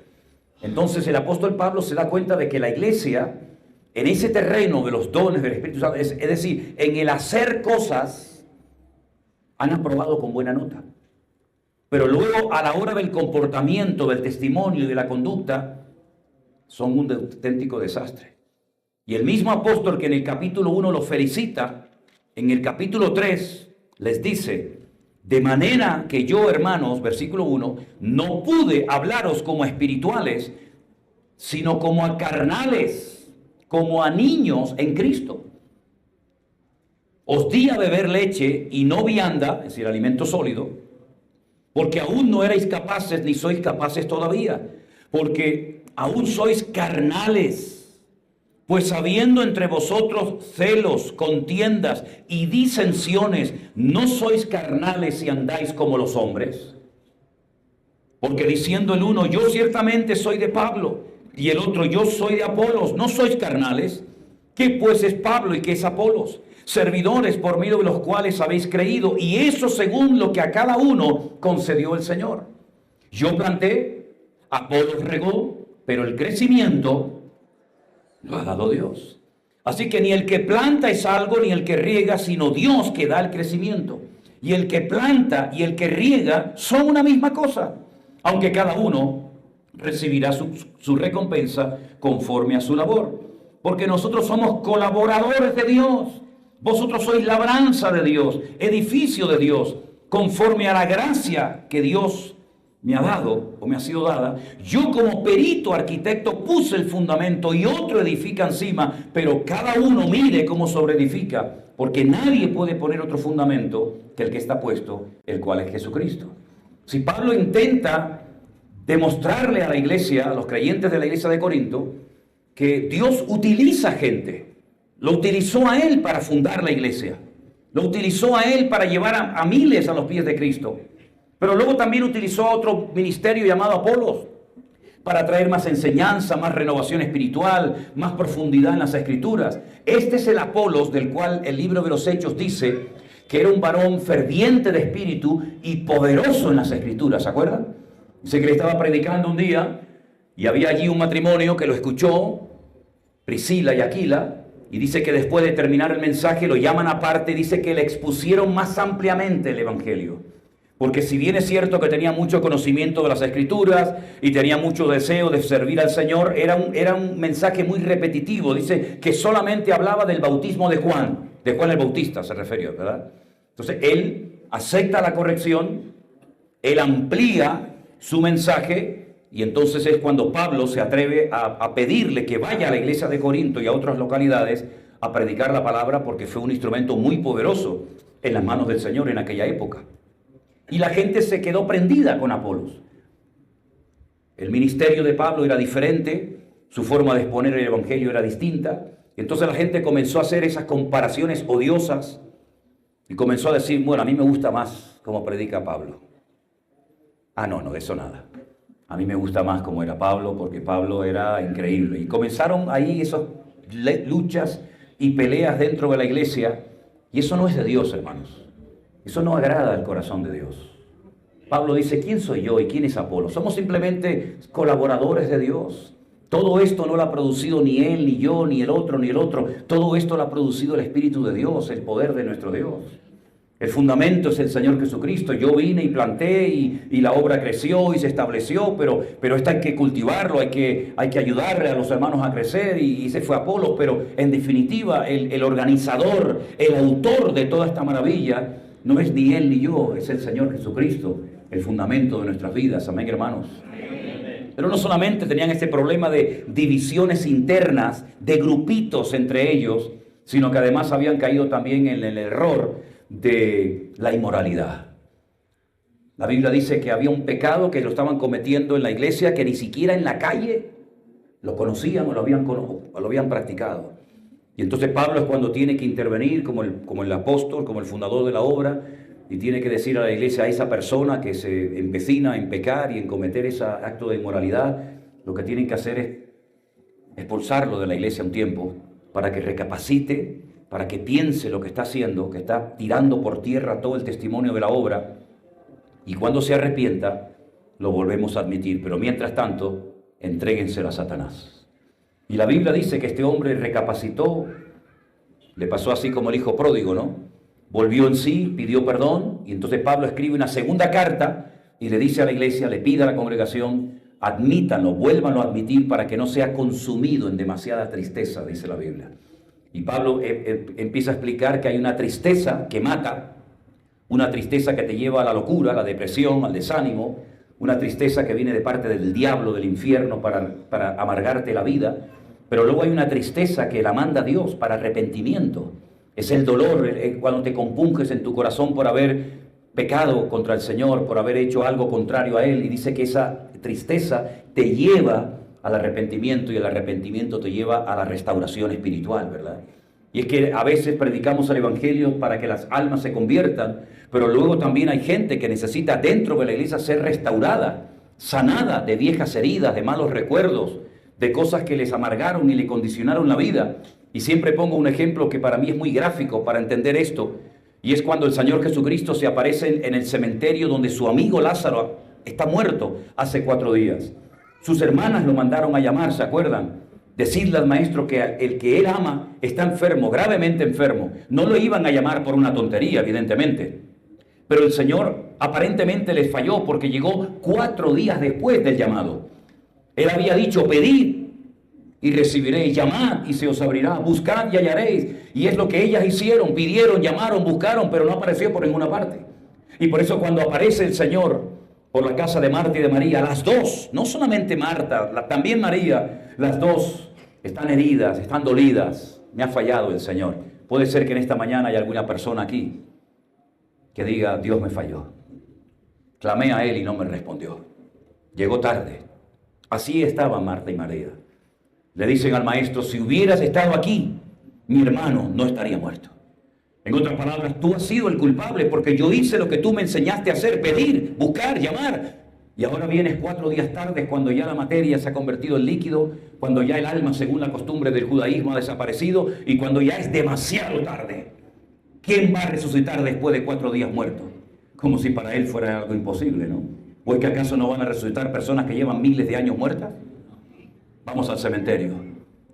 Entonces el apóstol Pablo se da cuenta de que la iglesia, en ese terreno de los dones del Espíritu Santo, es decir, en el hacer cosas, han aprobado con buena nota. Pero luego, a la hora del comportamiento, del testimonio y de la conducta, son un auténtico desastre. Y el mismo apóstol que en el capítulo 1 los felicita, en el capítulo 3 les dice: de manera que yo, hermanos, versículo 1, no pude hablaros como a espirituales, sino como a carnales, como a niños en Cristo. Os di a beber leche y no vianda, es decir, alimento sólido, porque aún no erais capaces, ni sois capaces todavía, porque aún sois carnales, pues habiendo entre vosotros celos, contiendas y disensiones, ¿no sois carnales y andáis como los hombres? Porque diciendo el uno, yo ciertamente soy de Pablo, y el otro, yo soy de Apolos, ¿no sois carnales? ¿Qué pues es Pablo y qué es Apolos? servidores por medio de los cuales habéis creído, y eso según lo que a cada uno concedió el Señor. Yo planté, Apolos regó, pero el crecimiento lo ha dado Dios. Así que ni el que planta es algo, ni el que riega, sino Dios que da el crecimiento. Y el que planta y el que riega son una misma cosa, aunque cada uno recibirá su recompensa conforme a su labor. Porque nosotros somos colaboradores de Dios. Vosotros sois labranza de Dios, edificio de Dios, conforme a la gracia que Dios me ha dado o me ha sido dada. Yo como perito arquitecto puse el fundamento y otro edifica encima, pero cada uno mire cómo sobreedifica, porque nadie puede poner otro fundamento que el que está puesto, el cual es Jesucristo. Si Pablo intenta demostrarle a la iglesia, a los creyentes de la iglesia de Corinto, que Dios utiliza gente, lo utilizó a él para fundar la iglesia, lo utilizó a él para llevar a miles a los pies de Cristo, pero luego también utilizó a otro ministerio llamado Apolos para traer más enseñanza, más renovación espiritual, más profundidad en las Escrituras. Este es el Apolos del cual el libro de los Hechos dice que era un varón ferviente de espíritu y poderoso en las Escrituras, ¿se acuerdan? Dice que le estaba predicando un día y había allí un matrimonio que lo escuchó, Priscila y Aquila, y dice que después de terminar el mensaje lo llaman aparte y dice que le expusieron más ampliamente el Evangelio. Porque si bien es cierto que tenía mucho conocimiento de las Escrituras y tenía mucho deseo de servir al Señor, era un mensaje muy repetitivo. Dice que solamente hablaba del bautismo de Juan el Bautista se refirió, ¿verdad? Entonces él acepta la corrección, él amplía su mensaje, y entonces es cuando Pablo se atreve a pedirle que vaya a la iglesia de Corinto y a otras localidades a predicar la palabra, porque fue un instrumento muy poderoso en las manos del Señor en aquella época. Y la gente se quedó prendida con Apolos. El ministerio de Pablo era diferente, su forma de exponer el evangelio era distinta. Entonces la gente comenzó a hacer esas comparaciones odiosas y comenzó a decir, bueno, a mí me gusta más cómo predica Pablo. Ah, no, de eso nada. A mí me gusta más cómo era Pablo, porque Pablo era increíble. Y comenzaron ahí esas luchas y peleas dentro de la iglesia, y eso no es de Dios, hermanos. Eso no agrada al corazón de Dios. Pablo dice, ¿quién soy yo y quién es Apolo? Somos simplemente colaboradores de Dios. Todo esto no lo ha producido ni él, ni yo, ni el otro, ni el otro. Todo esto lo ha producido el Espíritu de Dios, el poder de nuestro Dios. El fundamento es el Señor Jesucristo. Yo vine y planté y la obra creció y se estableció, pero esto hay que cultivarlo, hay que ayudarle a los hermanos a crecer, y se fue Apolo, pero en definitiva el organizador, el autor de toda esta maravilla, no es ni él ni yo, es el Señor Jesucristo, el fundamento de nuestras vidas. Amén, hermanos. Pero no solamente tenían este problema de divisiones internas, de grupitos entre ellos, sino que además habían caído también en el error de la inmoralidad. La Biblia dice que había un pecado que lo estaban cometiendo en la iglesia, que ni siquiera en la calle lo conocían o lo habían practicado. Y entonces Pablo es cuando tiene que intervenir como el apóstol, como el fundador de la obra, y tiene que decir a la iglesia, a esa persona que se empecina en pecar y en cometer ese acto de inmoralidad, lo que tienen que hacer es expulsarlo de la iglesia un tiempo para que recapacite, para que piense lo que está haciendo, que está tirando por tierra todo el testimonio de la obra, y cuando se arrepienta, lo volvemos a admitir. Pero mientras tanto, entréguenselo a Satanás. Y la Biblia dice que este hombre recapacitó, le pasó así como el hijo pródigo, ¿no? Volvió en sí, pidió perdón, y entonces Pablo escribe una segunda carta y le dice a la iglesia, le pide a la congregación, admítanlo, vuélvanlo a admitir para que no sea consumido en demasiada tristeza, dice la Biblia. Y Pablo empieza a explicar que hay una tristeza que mata, una tristeza que te lleva a la locura, a la depresión, al desánimo, una tristeza que viene de parte del diablo, del infierno, para amargarte la vida. Pero luego hay una tristeza que la manda Dios para arrepentimiento. Es el dolor, cuando te compunges en tu corazón por haber pecado contra el Señor, por haber hecho algo contrario a Él. Y dice que esa tristeza te lleva al arrepentimiento, y el arrepentimiento te lleva a la restauración espiritual, ¿verdad? Y es que a veces predicamos el Evangelio para que las almas se conviertan, pero luego también hay gente que necesita dentro de la iglesia ser restaurada, sanada de viejas heridas, de malos recuerdos, de cosas que les amargaron y le condicionaron la vida. Y siempre pongo un ejemplo que para mí es muy gráfico para entender esto. Y es cuando el Señor Jesucristo se aparece en el cementerio donde su amigo Lázaro está muerto hace 4 días. Sus hermanas lo mandaron a llamar, ¿se acuerdan? Decirle al maestro que el que él ama está enfermo, gravemente enfermo. No lo iban a llamar por una tontería, evidentemente. Pero el Señor aparentemente les falló porque llegó 4 días después del llamado. Él había dicho, pedid y recibiréis, llamad y se os abrirá, buscad y hallaréis. Y es lo que ellas hicieron, pidieron, llamaron, buscaron, pero no apareció por ninguna parte. Y por eso cuando aparece el Señor por la casa de Marta y de María, las dos, no solamente Marta, también María, las dos están heridas, están dolidas. Me ha fallado el Señor. Puede ser que en esta mañana haya alguna persona aquí que diga, Dios me falló. Clamé a Él y no me respondió. Llegó tarde. Así estaban Marta y María. Le dicen al maestro, si hubieras estado aquí, mi hermano no estaría muerto. En otras palabras, tú has sido el culpable porque yo hice lo que tú me enseñaste a hacer, pedir, buscar, llamar. Y ahora vienes 4 días tarde cuando ya la materia se ha convertido en líquido, cuando ya el alma, según la costumbre del judaísmo, ha desaparecido y cuando ya es demasiado tarde. ¿Quién va a resucitar después de 4 días muerto? Como si para él fuera algo imposible, ¿no? ¿O es que acaso no van a resucitar personas que llevan miles de años muertas? Vamos al cementerio.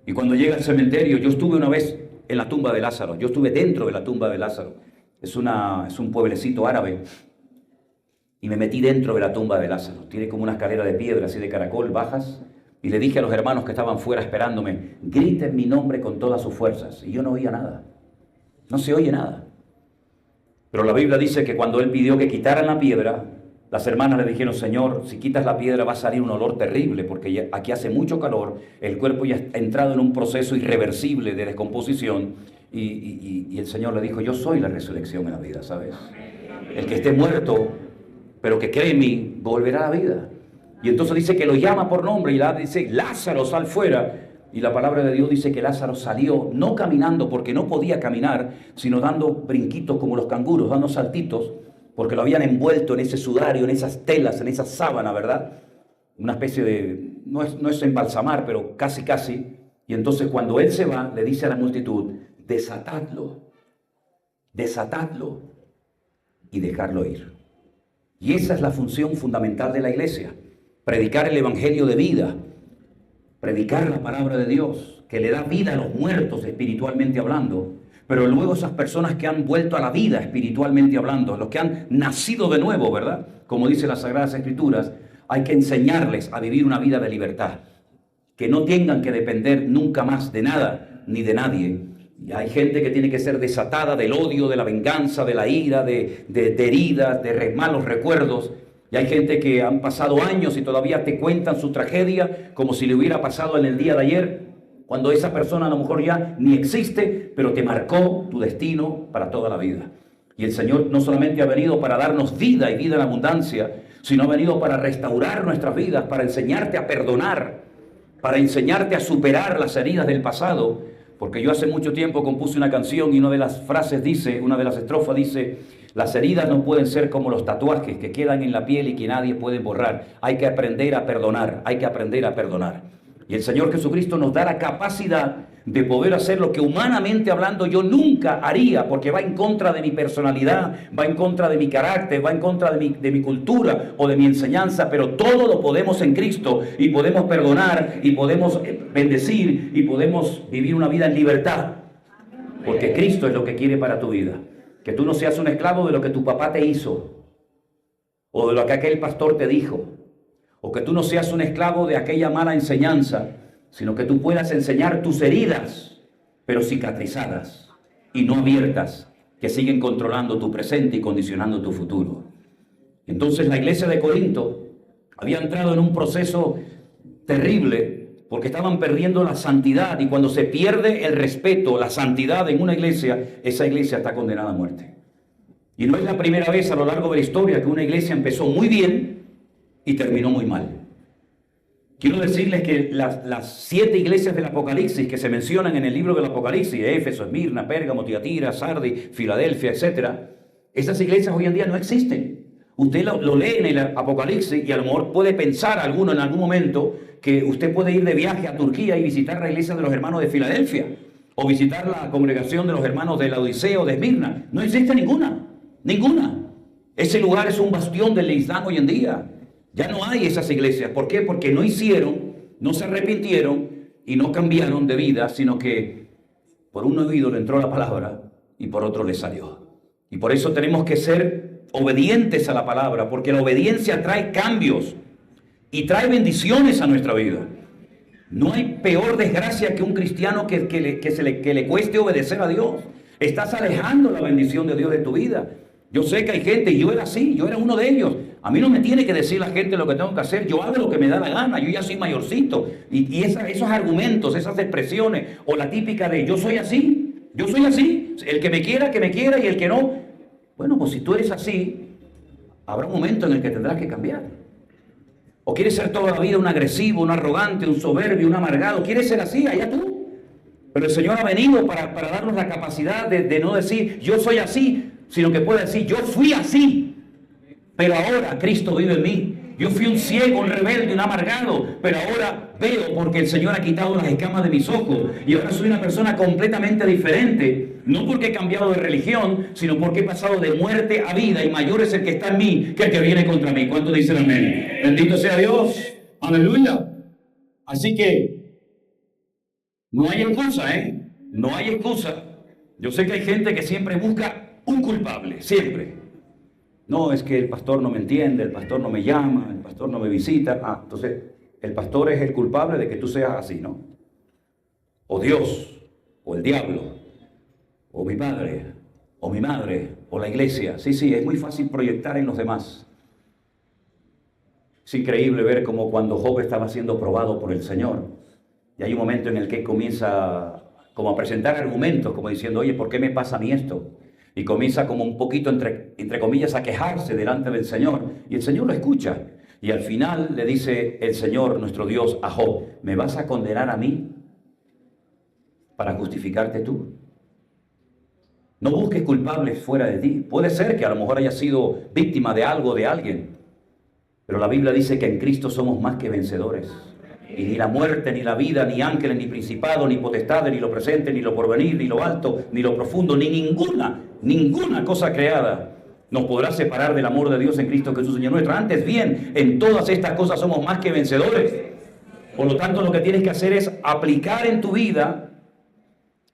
Y cuando llega al cementerio, yo estuve una vez en la tumba de Lázaro. Yo estuve dentro de la tumba de Lázaro. Es un pueblecito árabe. Y me metí dentro de la tumba de Lázaro. Tiene como una escalera de piedra, así de caracol, bajas. Y le dije a los hermanos que estaban fuera esperándome, griten mi nombre con todas sus fuerzas. Y yo no oía nada. No se oye nada. Pero la Biblia dice que cuando él pidió que quitaran la piedra, las hermanas le dijeron, Señor, si quitas la piedra va a salir un olor terrible porque aquí hace mucho calor, el cuerpo ya ha entrado en un proceso irreversible de descomposición y el Señor le dijo, yo soy la resurrección en la vida, ¿sabes? El que esté muerto, pero que cree en mí, volverá a la vida. Y entonces dice que lo llama por nombre y dice, Lázaro, sal fuera. Y la palabra de Dios dice que Lázaro salió, no caminando porque no podía caminar, sino dando brinquitos como los canguros, dando saltitos, porque lo habían envuelto en ese sudario, en esas telas, en esa sábana, ¿verdad? Una especie de, no es embalsamar, pero casi. Y entonces cuando él se va, le dice a la multitud, desatadlo y dejarlo ir. Y esa es la función fundamental de la iglesia, predicar el evangelio de vida, predicar la palabra de Dios, que le da vida a los muertos espiritualmente hablando. Pero luego esas personas que han vuelto a la vida espiritualmente hablando, los que han nacido de nuevo, ¿verdad? Como dice las Sagradas Escrituras, hay que enseñarles a vivir una vida de libertad. Que no tengan que depender nunca más de nada ni de nadie. Y hay gente que tiene que ser desatada del odio, de la venganza, de la ira, de heridas, de malos recuerdos. Y hay gente que han pasado años y todavía te cuentan su tragedia como si le hubiera pasado en el día de ayer, cuando esa persona a lo mejor ya ni existe, pero te marcó tu destino para toda la vida. Y el Señor no solamente ha venido para darnos vida y vida en abundancia, sino ha venido para restaurar nuestras vidas, para enseñarte a perdonar, para enseñarte a superar las heridas del pasado. Porque yo hace mucho tiempo compuse una canción y una de las frases dice, una de las estrofas dice, las heridas no pueden ser como los tatuajes que quedan en la piel y que nadie puede borrar. Hay que aprender a perdonar, hay que aprender a perdonar. Y el Señor Jesucristo nos da la capacidad de poder hacer lo que humanamente hablando yo nunca haría, porque va en contra de mi personalidad, va en contra de mi carácter, va en contra de mi cultura o de mi enseñanza, pero todo lo podemos en Cristo y podemos perdonar y podemos bendecir y podemos vivir una vida en libertad, porque Cristo es lo que quiere para tu vida. Que tú no seas un esclavo de lo que tu papá te hizo o de lo que aquel pastor te dijo. O que tú no seas un esclavo de aquella mala enseñanza, sino que tú puedas enseñar tus heridas, pero cicatrizadas y no abiertas, que siguen controlando tu presente y condicionando tu futuro. Entonces la iglesia de Corinto había entrado en un proceso terrible porque estaban perdiendo la santidad, y cuando se pierde el respeto, la santidad en una iglesia, esa iglesia está condenada a muerte. Y no es la primera vez a lo largo de la historia que una iglesia empezó muy bien y terminó muy mal. Quiero decirles que las 7 iglesias del Apocalipsis que se mencionan en el libro del Apocalipsis, Éfeso, Esmirna, Pérgamo, Tiatira, Sardis, Filadelfia, etc., esas iglesias hoy en día no existen. Usted lo lee en el Apocalipsis y a lo mejor puede pensar alguno en algún momento que usted puede ir de viaje a Turquía y visitar la iglesia de los hermanos de Filadelfia, o visitar la congregación de los hermanos de la Odisea o de Esmirna. No existe ninguna, ninguna. Ese lugar es un bastión del Islam hoy en día. Ya no hay esas iglesias. ¿Por qué? Porque no hicieron, no se arrepintieron y no cambiaron de vida, sino que por un oído le entró la palabra y por otro le salió. Y por eso tenemos que ser obedientes a la palabra, porque la obediencia trae cambios y trae bendiciones a nuestra vida. No hay peor desgracia que un cristiano que le cueste obedecer a Dios. Estás alejando la bendición de Dios de tu vida. Yo sé que hay gente, y yo era así, yo era uno de ellos. A mí no me tiene que decir la gente lo que tengo que hacer, yo hago lo que me da la gana, yo ya soy mayorcito. Y esos argumentos, esas expresiones, o la típica de yo soy así, el que me quiera, y el que no. Bueno, pues si tú eres así, habrá un momento en el que tendrás que cambiar. O quieres ser toda la vida un agresivo, un arrogante, un soberbio, un amargado. ¿Quieres ser así? Allá tú. Pero el Señor ha venido para darnos la capacidad de no decir yo soy así, sino que pueda decir yo fui así, pero ahora Cristo vive en mí. Yo fui un ciego, un rebelde, un amargado, pero ahora veo porque el Señor ha quitado las escamas de mis ojos y ahora soy una persona completamente diferente. No porque he cambiado de religión, sino porque he pasado de muerte a vida y mayor es el que está en mí que el que viene contra mí. ¿Cuántos dicen amén? Bendito sea Dios. Aleluya. Así que no hay excusa, ¿eh? No hay excusa. Yo sé que hay gente que siempre busca un culpable, siempre. No, es que el pastor no me entiende, el pastor no me llama, el pastor no me visita. Entonces, el pastor es el culpable de que tú seas así, ¿no? O Dios, o el diablo, o mi padre, o mi madre, o la iglesia. Sí, es muy fácil proyectar en los demás. Es increíble ver cómo cuando Job estaba siendo probado por el Señor, y hay un momento en el que comienza como a presentar argumentos, como diciendo, oye, ¿por qué me pasa a mí esto? Y comienza como un poquito, entre comillas, a quejarse delante del Señor. Y el Señor lo escucha. Y al final le dice el Señor, nuestro Dios, a Job, ¿me vas a condenar a mí para justificarte tú? No busques culpables fuera de ti. Puede ser que a lo mejor hayas sido víctima de algo, de alguien. Pero la Biblia dice que en Cristo somos más que vencedores. Y ni la muerte, ni la vida, ni ángeles, ni principados, ni potestades, ni lo presente, ni lo porvenir, ni lo alto, ni lo profundo, ni ninguna cosa creada nos podrá separar del amor de Dios en Cristo Jesús, Señor nuestro. Antes bien, en todas estas cosas somos más que vencedores. Por lo tanto, lo que tienes que hacer es aplicar en tu vida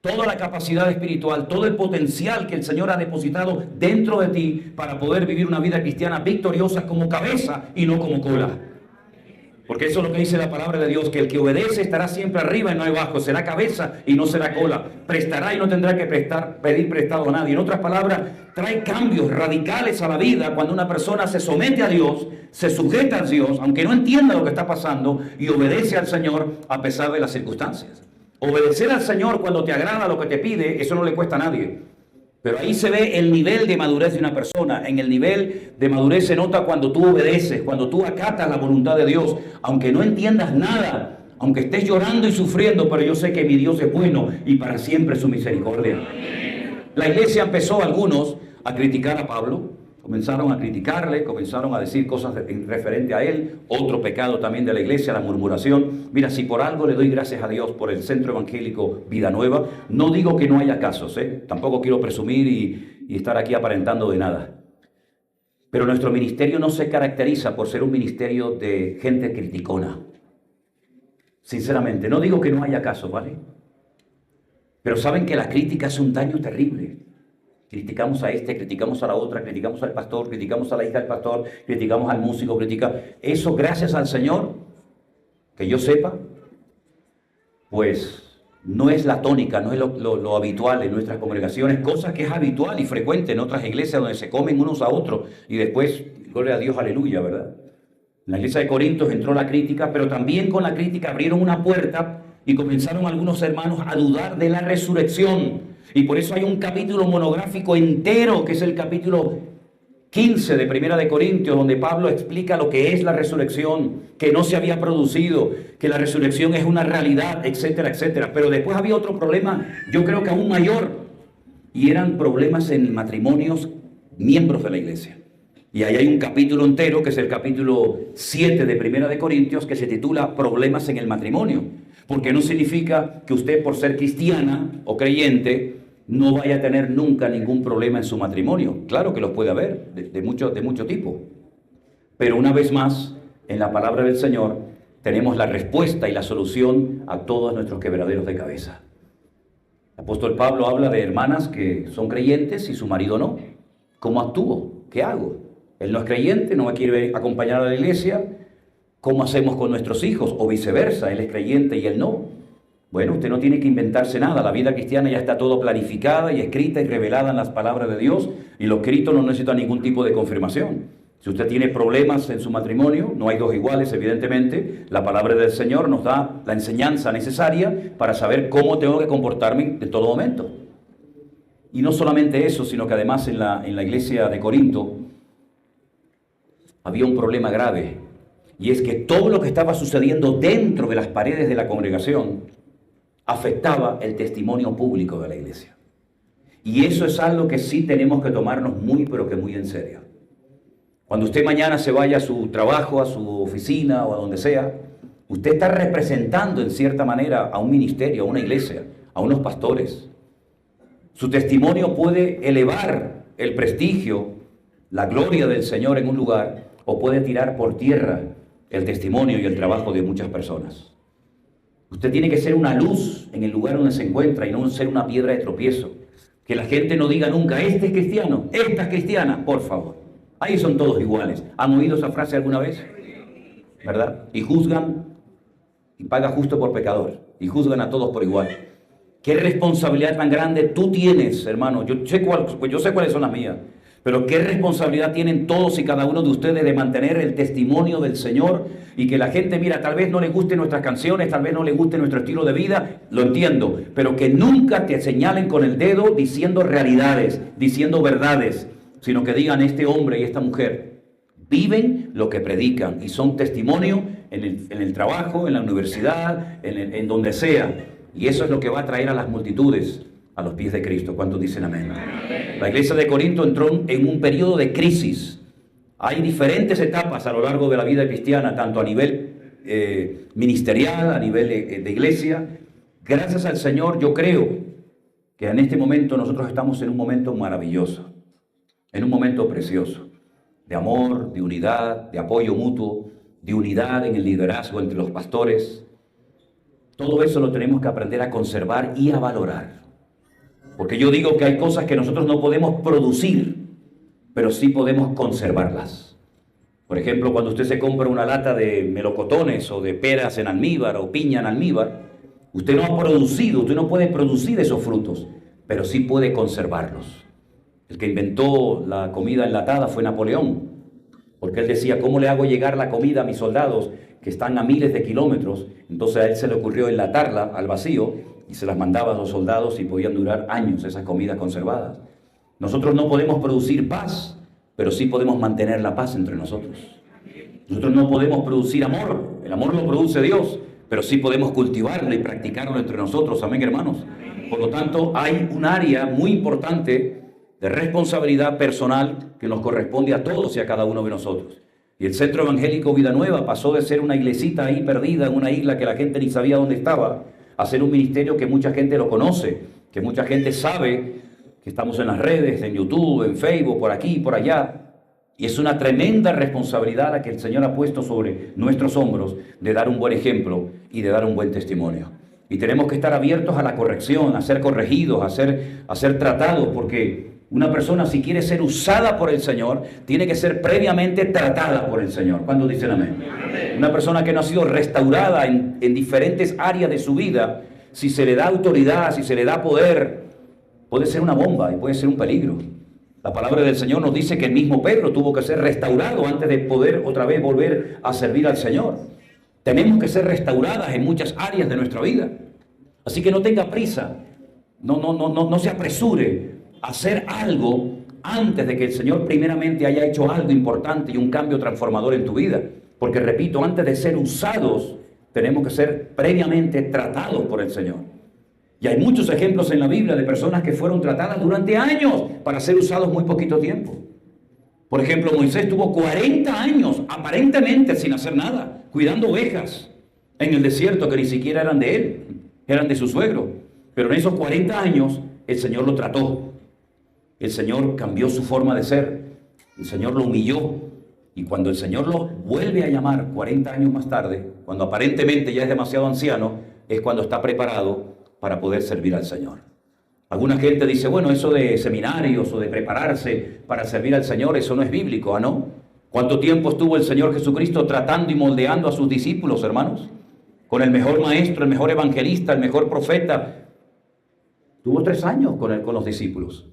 toda la capacidad espiritual, todo el potencial que el Señor ha depositado dentro de ti para poder vivir una vida cristiana victoriosa como cabeza y no como cola. Porque eso es lo que dice la palabra de Dios, que el que obedece estará siempre arriba y no abajo, será cabeza y no será cola, prestará y no tendrá que pedir prestado a nadie. En otras palabras, trae cambios radicales a la vida cuando una persona se somete a Dios, se sujeta a Dios, aunque no entienda lo que está pasando, y obedece al Señor a pesar de las circunstancias. Obedecer al Señor cuando te agrada lo que te pide, eso no le cuesta a nadie. Pero ahí se ve el nivel de madurez de una persona. En el nivel de madurez se nota cuando tú obedeces, cuando tú acatas la voluntad de Dios, aunque no entiendas nada, aunque estés llorando y sufriendo, pero yo sé que mi Dios es bueno y para siempre su misericordia. La iglesia empezó, algunos, a criticar a Pablo, comenzaron a criticarle, comenzaron a decir cosas referente a él. Otro pecado también de la iglesia, la murmuración. Mira, si por algo le doy gracias a Dios por el Centro Evangélico Vida Nueva, no digo que no haya casos, tampoco quiero presumir y estar aquí aparentando de nada. Pero nuestro ministerio no se caracteriza por ser un ministerio de gente criticona. Sinceramente, no digo que no haya casos, ¿vale? Pero saben que la crítica es un daño terrible. Criticamos a este, criticamos a la otra, criticamos al pastor, criticamos a la hija del pastor, criticamos al músico, Eso, gracias al Señor, que yo sepa, pues no es la tónica, no es lo habitual en nuestras congregaciones, cosa que es habitual y frecuente en otras iglesias donde se comen unos a otros y después, gloria a Dios, aleluya, ¿verdad? En la iglesia de Corintios entró la crítica, pero también con la crítica abrieron una puerta y comenzaron algunos hermanos a dudar de la resurrección. Y por eso hay un capítulo monográfico entero, que es el capítulo 15 de Primera de Corintios, donde Pablo explica lo que es la resurrección, que no se había producido, que la resurrección es una realidad, etcétera, etcétera. Pero después había otro problema, yo creo que aún mayor, y eran problemas en matrimonios miembros de la iglesia. Y ahí hay un capítulo entero, que es el capítulo 7 de Primera de Corintios, que se titula Problemas en el matrimonio. Porque no significa que usted, por ser cristiana o creyente, no vaya a tener nunca ningún problema en su matrimonio. Claro que los puede haber, de mucho tipo. Pero una vez más, en la palabra del Señor, tenemos la respuesta y la solución a todos nuestros quebraderos de cabeza. El apóstol Pablo habla de hermanas que son creyentes y su marido no. ¿Cómo actúo? ¿Qué hago? Él no es creyente, no me quiere acompañar a la iglesia. ¿Cómo hacemos con nuestros hijos? O viceversa, él es creyente y él no. Bueno, usted no tiene que inventarse nada. La vida cristiana ya está todo planificada y escrita y revelada en las palabras de Dios, y lo escrito no necesita ningún tipo de confirmación. Si usted tiene problemas en su matrimonio, no hay dos iguales, evidentemente, la palabra del Señor nos da la enseñanza necesaria para saber cómo tengo que comportarme en todo momento. Y no solamente eso, sino que además en la iglesia de Corinto había un problema grave, y es que todo lo que estaba sucediendo dentro de las paredes de la congregación afectaba el testimonio público de la iglesia. Y eso es algo que sí tenemos que tomarnos muy, pero que muy en serio. Cuando usted mañana se vaya a su trabajo, a su oficina o a donde sea, usted está representando en cierta manera a un ministerio, a una iglesia, a unos pastores. Su testimonio puede elevar el prestigio, la gloria del Señor en un lugar, o puede tirar por tierra el testimonio y el trabajo de muchas personas. Usted tiene que ser una luz en el lugar donde se encuentra y no ser una piedra de tropiezo. Que la gente no diga nunca, este es cristiano, esta es cristiana, por favor. Ahí son todos iguales. ¿Han oído esa frase alguna vez? ¿Verdad? Y juzgan y paga justo por pecador. Y juzgan a todos por igual. ¿Qué responsabilidad tan grande tú tienes, hermano? Yo sé cuáles son las mías. Pero qué responsabilidad tienen todos y cada uno de ustedes de mantener el testimonio del Señor, y que la gente, mira, tal vez no le gusten nuestras canciones, tal vez no le guste nuestro estilo de vida, lo entiendo, pero que nunca te señalen con el dedo diciendo realidades, diciendo verdades, sino que digan, este hombre y esta mujer viven lo que predican y son testimonio en el trabajo, en la universidad, en donde sea. Y eso es lo que va a traer a las multitudes a los pies de Cristo. ¿Cuántos dicen amén? La iglesia de Corinto entró en un periodo de crisis. Hay diferentes etapas a lo largo de la vida cristiana, tanto a nivel ministerial, a nivel de iglesia. Gracias al Señor, yo creo que en este momento nosotros estamos en un momento maravilloso, en un momento precioso, de amor, de unidad, de apoyo mutuo, de unidad en el liderazgo entre los pastores. Todo eso lo tenemos que aprender a conservar y a valorar. Porque yo digo que hay cosas que nosotros no podemos producir, pero sí podemos conservarlas. Por ejemplo, cuando usted se compra una lata de melocotones o de peras en almíbar o piña en almíbar, usted no ha producido, usted no puede producir esos frutos, pero sí puede conservarlos. El que inventó la comida enlatada fue Napoleón, porque él decía, ¿cómo le hago llegar la comida a mis soldados que están a miles de kilómetros? Entonces a él se le ocurrió enlatarla al vacío y se las mandaba a los soldados y podían durar años esas comidas conservadas. Nosotros no podemos producir paz, pero sí podemos mantener la paz entre nosotros. Nosotros no podemos producir amor, el amor lo produce Dios, pero sí podemos cultivarlo y practicarlo entre nosotros. Amén, hermanos. Por lo tanto, hay un área muy importante de responsabilidad personal que nos corresponde a todos y a cada uno de nosotros. Y el Centro Evangélico Vida Nueva pasó de ser una iglesita ahí perdida en una isla que la gente ni sabía dónde estaba, a ser un ministerio que mucha gente lo conoce, que mucha gente sabe, que estamos en las redes, en YouTube, en Facebook, por aquí, por allá. Y es una tremenda responsabilidad la que el Señor ha puesto sobre nuestros hombros de dar un buen ejemplo y de dar un buen testimonio. Y tenemos que estar abiertos a la corrección, a ser corregidos, a ser tratados, porque una persona, si quiere ser usada por el Señor, tiene que ser previamente tratada por el Señor. ¿Cuándo dicen amén? Una persona que no ha sido restaurada en diferentes áreas de su vida, si se le da autoridad, si se le da poder, puede ser una bomba y puede ser un peligro. La palabra del Señor nos dice que el mismo Pedro tuvo que ser restaurado antes de poder otra vez volver a servir al Señor. Tenemos que ser restauradas en muchas áreas de nuestra vida. Así que no tenga prisa, no se apresure a hacer algo antes de que el Señor primeramente haya hecho algo importante y un cambio transformador en tu vida. Porque repito, antes de ser usados, tenemos que ser previamente tratados por el Señor. Y hay muchos ejemplos en la Biblia de personas que fueron tratadas durante años para ser usados muy poquito tiempo. Por ejemplo, Moisés tuvo 40 años aparentemente sin hacer nada, cuidando ovejas. en el desierto que ni siquiera eran de él, eran de su suegro. Pero en esos 40 años el Señor lo trató. El Señor cambió su forma de ser. El Señor lo humilló. Y cuando el Señor lo vuelve a llamar 40 años más tarde, cuando aparentemente ya es demasiado anciano, es cuando está preparado para poder servir al Señor. Alguna gente dice, bueno, eso de seminarios o de prepararse para servir al Señor, eso no es bíblico, ¿ah, no? ¿Cuánto tiempo estuvo el Señor Jesucristo tratando y moldeando a sus discípulos, hermanos? Con el mejor maestro, el mejor evangelista, el mejor profeta. Tuvo 3 años con los discípulos.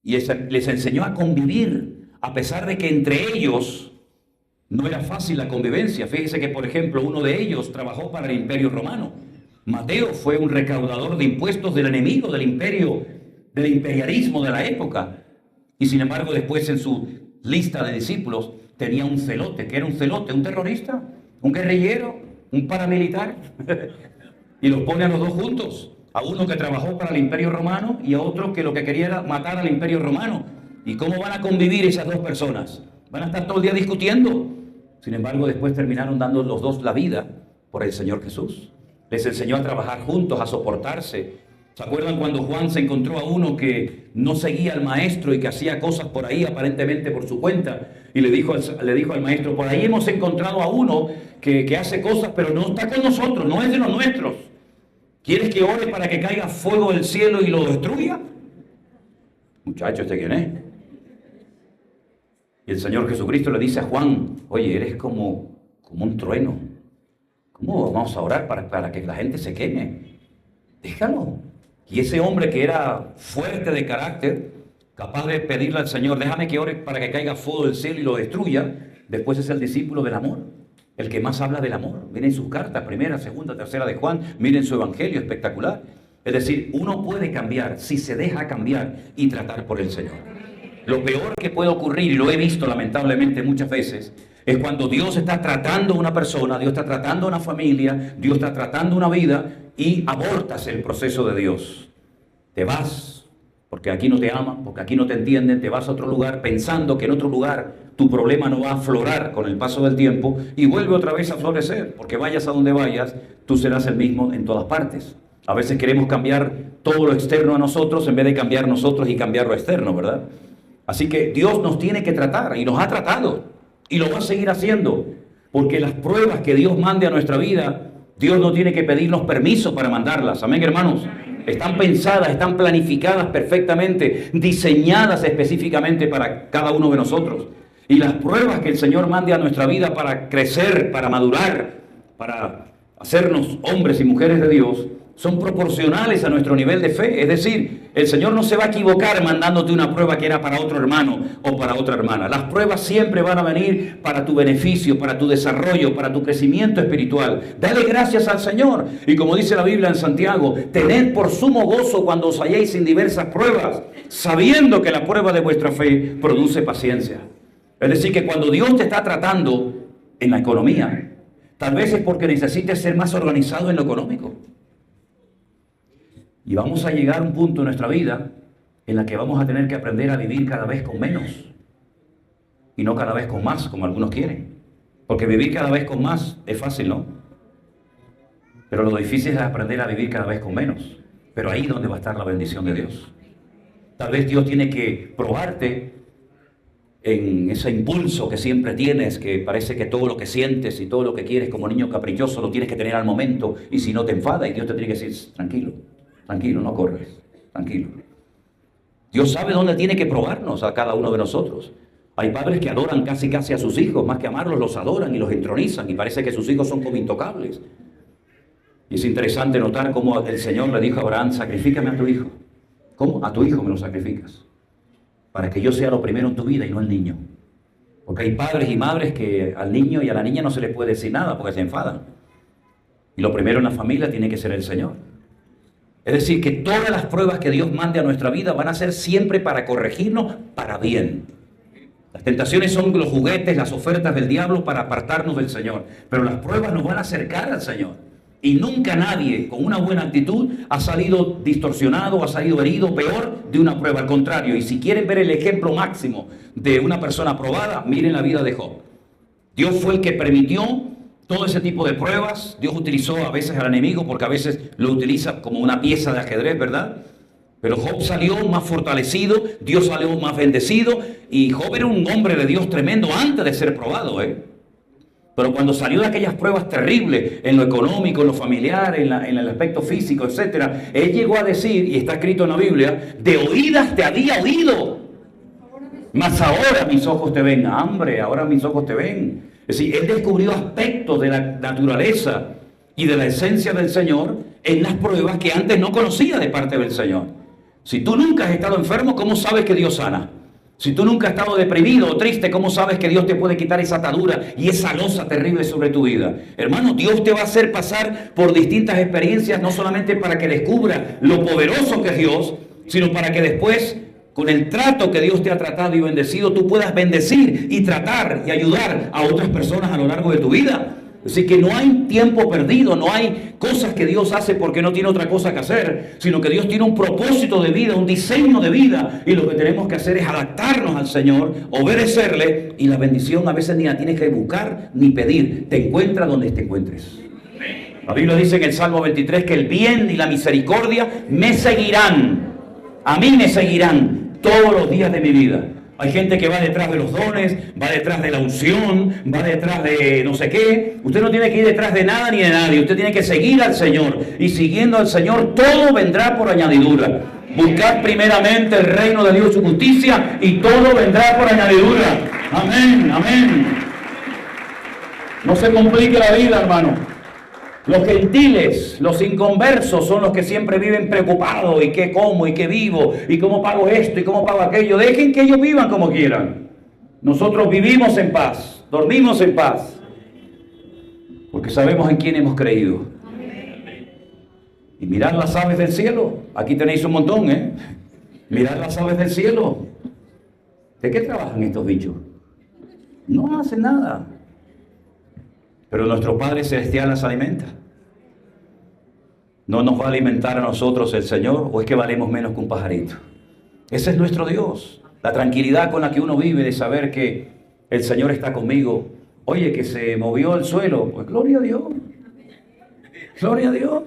Y les enseñó a convivir, a pesar de que entre ellos no era fácil la convivencia. Fíjese que, por ejemplo, uno de ellos trabajó para el Imperio Romano. Mateo fue un recaudador de impuestos del enemigo, del imperio, del imperialismo de la época. Y sin embargo, después en su lista de discípulos tenía un celote. ¿Qué era un celote? ¿Un terrorista? ¿Un guerrillero? ¿Un paramilitar? Y los pone a los dos juntos. A uno que trabajó para el Imperio Romano y a otro que lo que quería era matar al Imperio Romano. ¿Y cómo van a convivir esas dos personas? Van a estar todo el día discutiendo. Sin embargo, después terminaron dando los dos la vida por el Señor Jesús. Les enseñó a trabajar juntos, a soportarse. ¿Se acuerdan cuando Juan se encontró a uno que no seguía al maestro y que hacía cosas por ahí aparentemente por su cuenta? Y le dijo al maestro, por ahí hemos encontrado a uno que hace cosas pero no está con nosotros, no es de los nuestros. ¿Quieres que ore para que caiga fuego del cielo y lo destruya? Muchacho, ¿este quién es? Y el Señor Jesucristo le dice a Juan, oye, eres como un trueno. ¿Cómo vamos a orar para que la gente se queme? Déjalo. Y ese hombre que era fuerte de carácter, capaz de pedirle al Señor, déjame que ore para que caiga fuego del cielo y lo destruya, después es el discípulo del amor, el que más habla del amor. Miren sus cartas, 1, 2, 3 de Juan, miren su evangelio espectacular. Es decir, uno puede cambiar si se deja cambiar y tratar por el Señor. Lo peor que puede ocurrir, y lo he visto lamentablemente muchas veces, es cuando Dios está tratando a una persona, Dios está tratando a una familia, Dios está tratando una vida y abortas el proceso de Dios. Te vas, porque aquí no te aman, porque aquí no te entienden, te vas a otro lugar pensando que en otro lugar tu problema no va a aflorar con el paso del tiempo y vuelve otra vez a florecer, porque vayas a donde vayas, tú serás el mismo en todas partes. A veces queremos cambiar todo lo externo a nosotros en vez de cambiar nosotros y cambiar lo externo, ¿verdad? Así que Dios nos tiene que tratar y nos ha tratado. Y lo va a seguir haciendo, porque las pruebas que Dios mande a nuestra vida, Dios no tiene que pedirnos permiso para mandarlas. Amén, hermanos. Están pensadas, están planificadas perfectamente, diseñadas específicamente para cada uno de nosotros. Y las pruebas que el Señor mande a nuestra vida para crecer, para madurar, para hacernos hombres y mujeres de Dios, son proporcionales a nuestro nivel de fe. Es decir, el Señor no se va a equivocar mandándote una prueba que era para otro hermano o para otra hermana. Las pruebas siempre van a venir para tu beneficio, para tu desarrollo, para tu crecimiento espiritual. Dale gracias al Señor. Y como dice la Biblia en Santiago, tened por sumo gozo cuando os halléis en diversas pruebas, sabiendo que la prueba de vuestra fe produce paciencia. Es decir, que cuando Dios te está tratando en la economía, tal vez es porque necesites ser más organizado en lo económico. Y vamos a llegar a un punto en nuestra vida en la que vamos a tener que aprender a vivir cada vez con menos y no cada vez con más, como algunos quieren. Porque vivir cada vez con más es fácil, ¿no? Pero lo difícil es aprender a vivir cada vez con menos. Pero ahí es donde va a estar la bendición de Dios. Tal vez Dios tiene que probarte en ese impulso que siempre tienes, que parece que todo lo que sientes y todo lo que quieres como niño caprichoso lo tienes que tener al momento, y si no te enfada, y Dios te tiene que decir, tranquilo. Tranquilo, no corres, tranquilo. Dios sabe dónde tiene que probarnos a cada uno de nosotros. Hay padres que adoran casi a sus hijos, más que amarlos, los adoran y los entronizan, y parece que sus hijos son como intocables. Y es interesante notar cómo el Señor le dijo a Abraham, sacrifícame a tu hijo. ¿Cómo? A tu hijo me lo sacrificas, para que yo sea lo primero en tu vida y no el niño. Porque hay padres y madres que al niño y a la niña no se les puede decir nada porque se enfadan. Y lo primero en la familia tiene que ser el Señor. Es decir, que todas las pruebas que Dios mande a nuestra vida van a ser siempre para corregirnos para bien. Las tentaciones son los juguetes, las ofertas del diablo para apartarnos del Señor. Pero las pruebas nos van a acercar al Señor. Y nunca nadie con una buena actitud ha salido distorsionado, ha salido herido, peor de una prueba. Al contrario, y si quieren ver el ejemplo máximo de una persona probada, miren la vida de Job. Dios fue el que permitió Todo ese tipo de pruebas, Dios utilizó a veces al enemigo porque a veces lo utiliza como una pieza de ajedrez, ¿verdad? Pero Job salió más fortalecido, Dios salió más bendecido y Job era un hombre de Dios tremendo antes de ser probado, Pero cuando salió de aquellas pruebas terribles en lo económico, en lo familiar, en el aspecto físico, etc., él llegó a decir, y está escrito en la Biblia, de oídas te había oído, mas ahora mis ojos te ven. Hambre, ahora mis ojos te ven. Es decir, él descubrió aspectos de la naturaleza y de la esencia del Señor en las pruebas que antes no conocía de parte del Señor. Si tú nunca has estado enfermo, ¿cómo sabes que Dios sana? Si tú nunca has estado deprimido o triste, ¿cómo sabes que Dios te puede quitar esa atadura y esa losa terrible sobre tu vida? Hermano, Dios te va a hacer pasar por distintas experiencias, no solamente para que descubra lo poderoso que es Dios, sino para que después, con el trato que Dios te ha tratado y bendecido, tú puedas bendecir y tratar y ayudar a otras personas a lo largo de tu vida. Así que no hay tiempo perdido, no hay cosas que Dios hace porque no tiene otra cosa que hacer, sino que Dios tiene un propósito de vida, un diseño de vida, y lo que tenemos que hacer es adaptarnos al Señor, obedecerle, y la bendición a veces ni la tienes que buscar ni pedir, te encuentra donde te encuentres. La Biblia dice en el Salmo 23 que el bien y la misericordia me seguirán, a mí me seguirán todos los días de mi vida. Hay gente que va detrás de los dones, va detrás de la unción, va detrás de no sé qué. Usted no tiene que ir detrás de nada ni de nadie. Usted tiene que seguir al Señor. Y siguiendo al Señor, todo vendrá por añadidura. Buscad primeramente el reino de Dios y su justicia, y todo vendrá por añadidura. Amén, amén. No se complique la vida, hermano. Los gentiles, los inconversos son los que siempre viven preocupados. ¿Y qué como? ¿Y qué vivo? ¿Y cómo pago esto? ¿Y cómo pago aquello? Dejen que ellos vivan como quieran. Nosotros vivimos en paz, dormimos en paz, porque sabemos en quién hemos creído. Y mirad las aves del cielo. Aquí tenéis un montón, Mirad las aves del cielo. ¿De qué trabajan estos bichos? No hacen nada. Pero nuestro Padre Celestial las alimenta. ¿No nos va a alimentar a nosotros el Señor, o es que valemos menos que un pajarito? Ese es nuestro Dios. La tranquilidad con la que uno vive de saber que el Señor está conmigo. Oye, que se movió el suelo. Pues gloria a Dios. Gloria a Dios.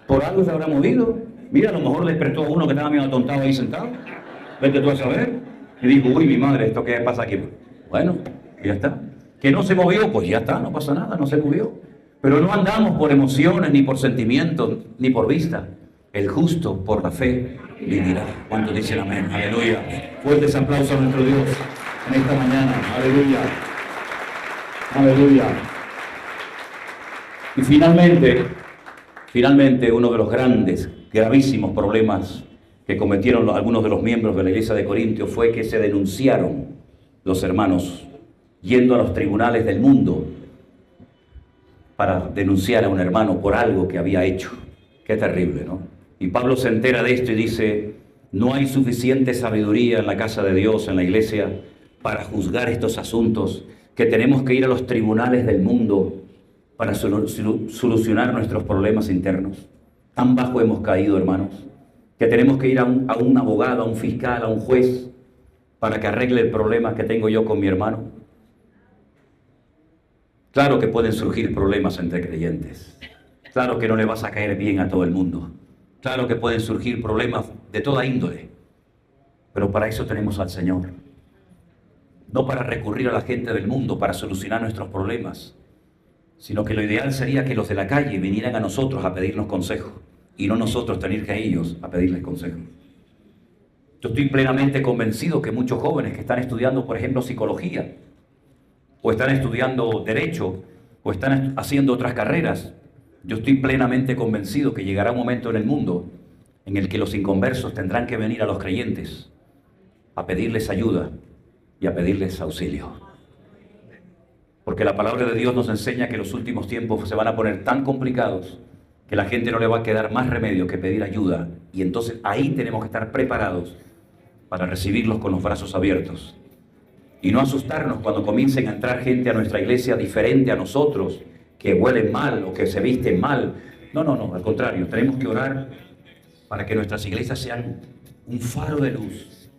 Por algo se habrá movido. Mira, a lo mejor despertó a uno que estaba medio atontado ahí sentado. Vete tú a saber. Y dijo, uy, mi madre, ¿esto qué pasa aquí? Bueno, ya está. Que no se movió, pues ya está, no pasa nada, no se movió. Pero no andamos por emociones, ni por sentimientos, ni por vista. El justo por la fe vivirá. ¿Cuántos dicen amén? Aleluya. Fuertes aplausos a nuestro Dios en esta mañana. Aleluya. Aleluya. Y finalmente uno de los grandes, gravísimos problemas que cometieron algunos de los miembros de la iglesia de Corintios fue que se denunciaron los hermanos yendo a los tribunales del mundo para denunciar a un hermano por algo que había hecho. Qué terrible, ¿no? Y Pablo se entera de esto y dice, no hay suficiente sabiduría en la casa de Dios, en la iglesia, para juzgar estos asuntos, que tenemos que ir a los tribunales del mundo para solucionar nuestros problemas internos. Tan bajo hemos caído, hermanos, que tenemos que ir a un abogado, a un fiscal, a un juez, para que arregle el problema que tengo yo con mi hermano. Claro que pueden surgir problemas entre creyentes. Claro que no le vas a caer bien a todo el mundo. Claro que pueden surgir problemas de toda índole. Pero para eso tenemos al Señor. No para recurrir a la gente del mundo para solucionar nuestros problemas, sino que lo ideal sería que los de la calle vinieran a nosotros a pedirnos consejo y no nosotros tener que a ellos a pedirles consejo. Yo estoy plenamente convencido que muchos jóvenes que están estudiando, por ejemplo, psicología, o están estudiando derecho, o están haciendo otras carreras, yo estoy plenamente convencido que llegará un momento en el mundo en el que los inconversos tendrán que venir a los creyentes a pedirles ayuda y a pedirles auxilio. Porque la palabra de Dios nos enseña que los últimos tiempos se van a poner tan complicados que la gente no le va a quedar más remedio que pedir ayuda, y entonces ahí tenemos que estar preparados para recibirlos con los brazos abiertos. Y no asustarnos cuando comiencen a entrar gente a nuestra iglesia diferente a nosotros, que huelen mal o que se visten mal. No, al contrario, tenemos que orar para que nuestras iglesias sean un faro de luz,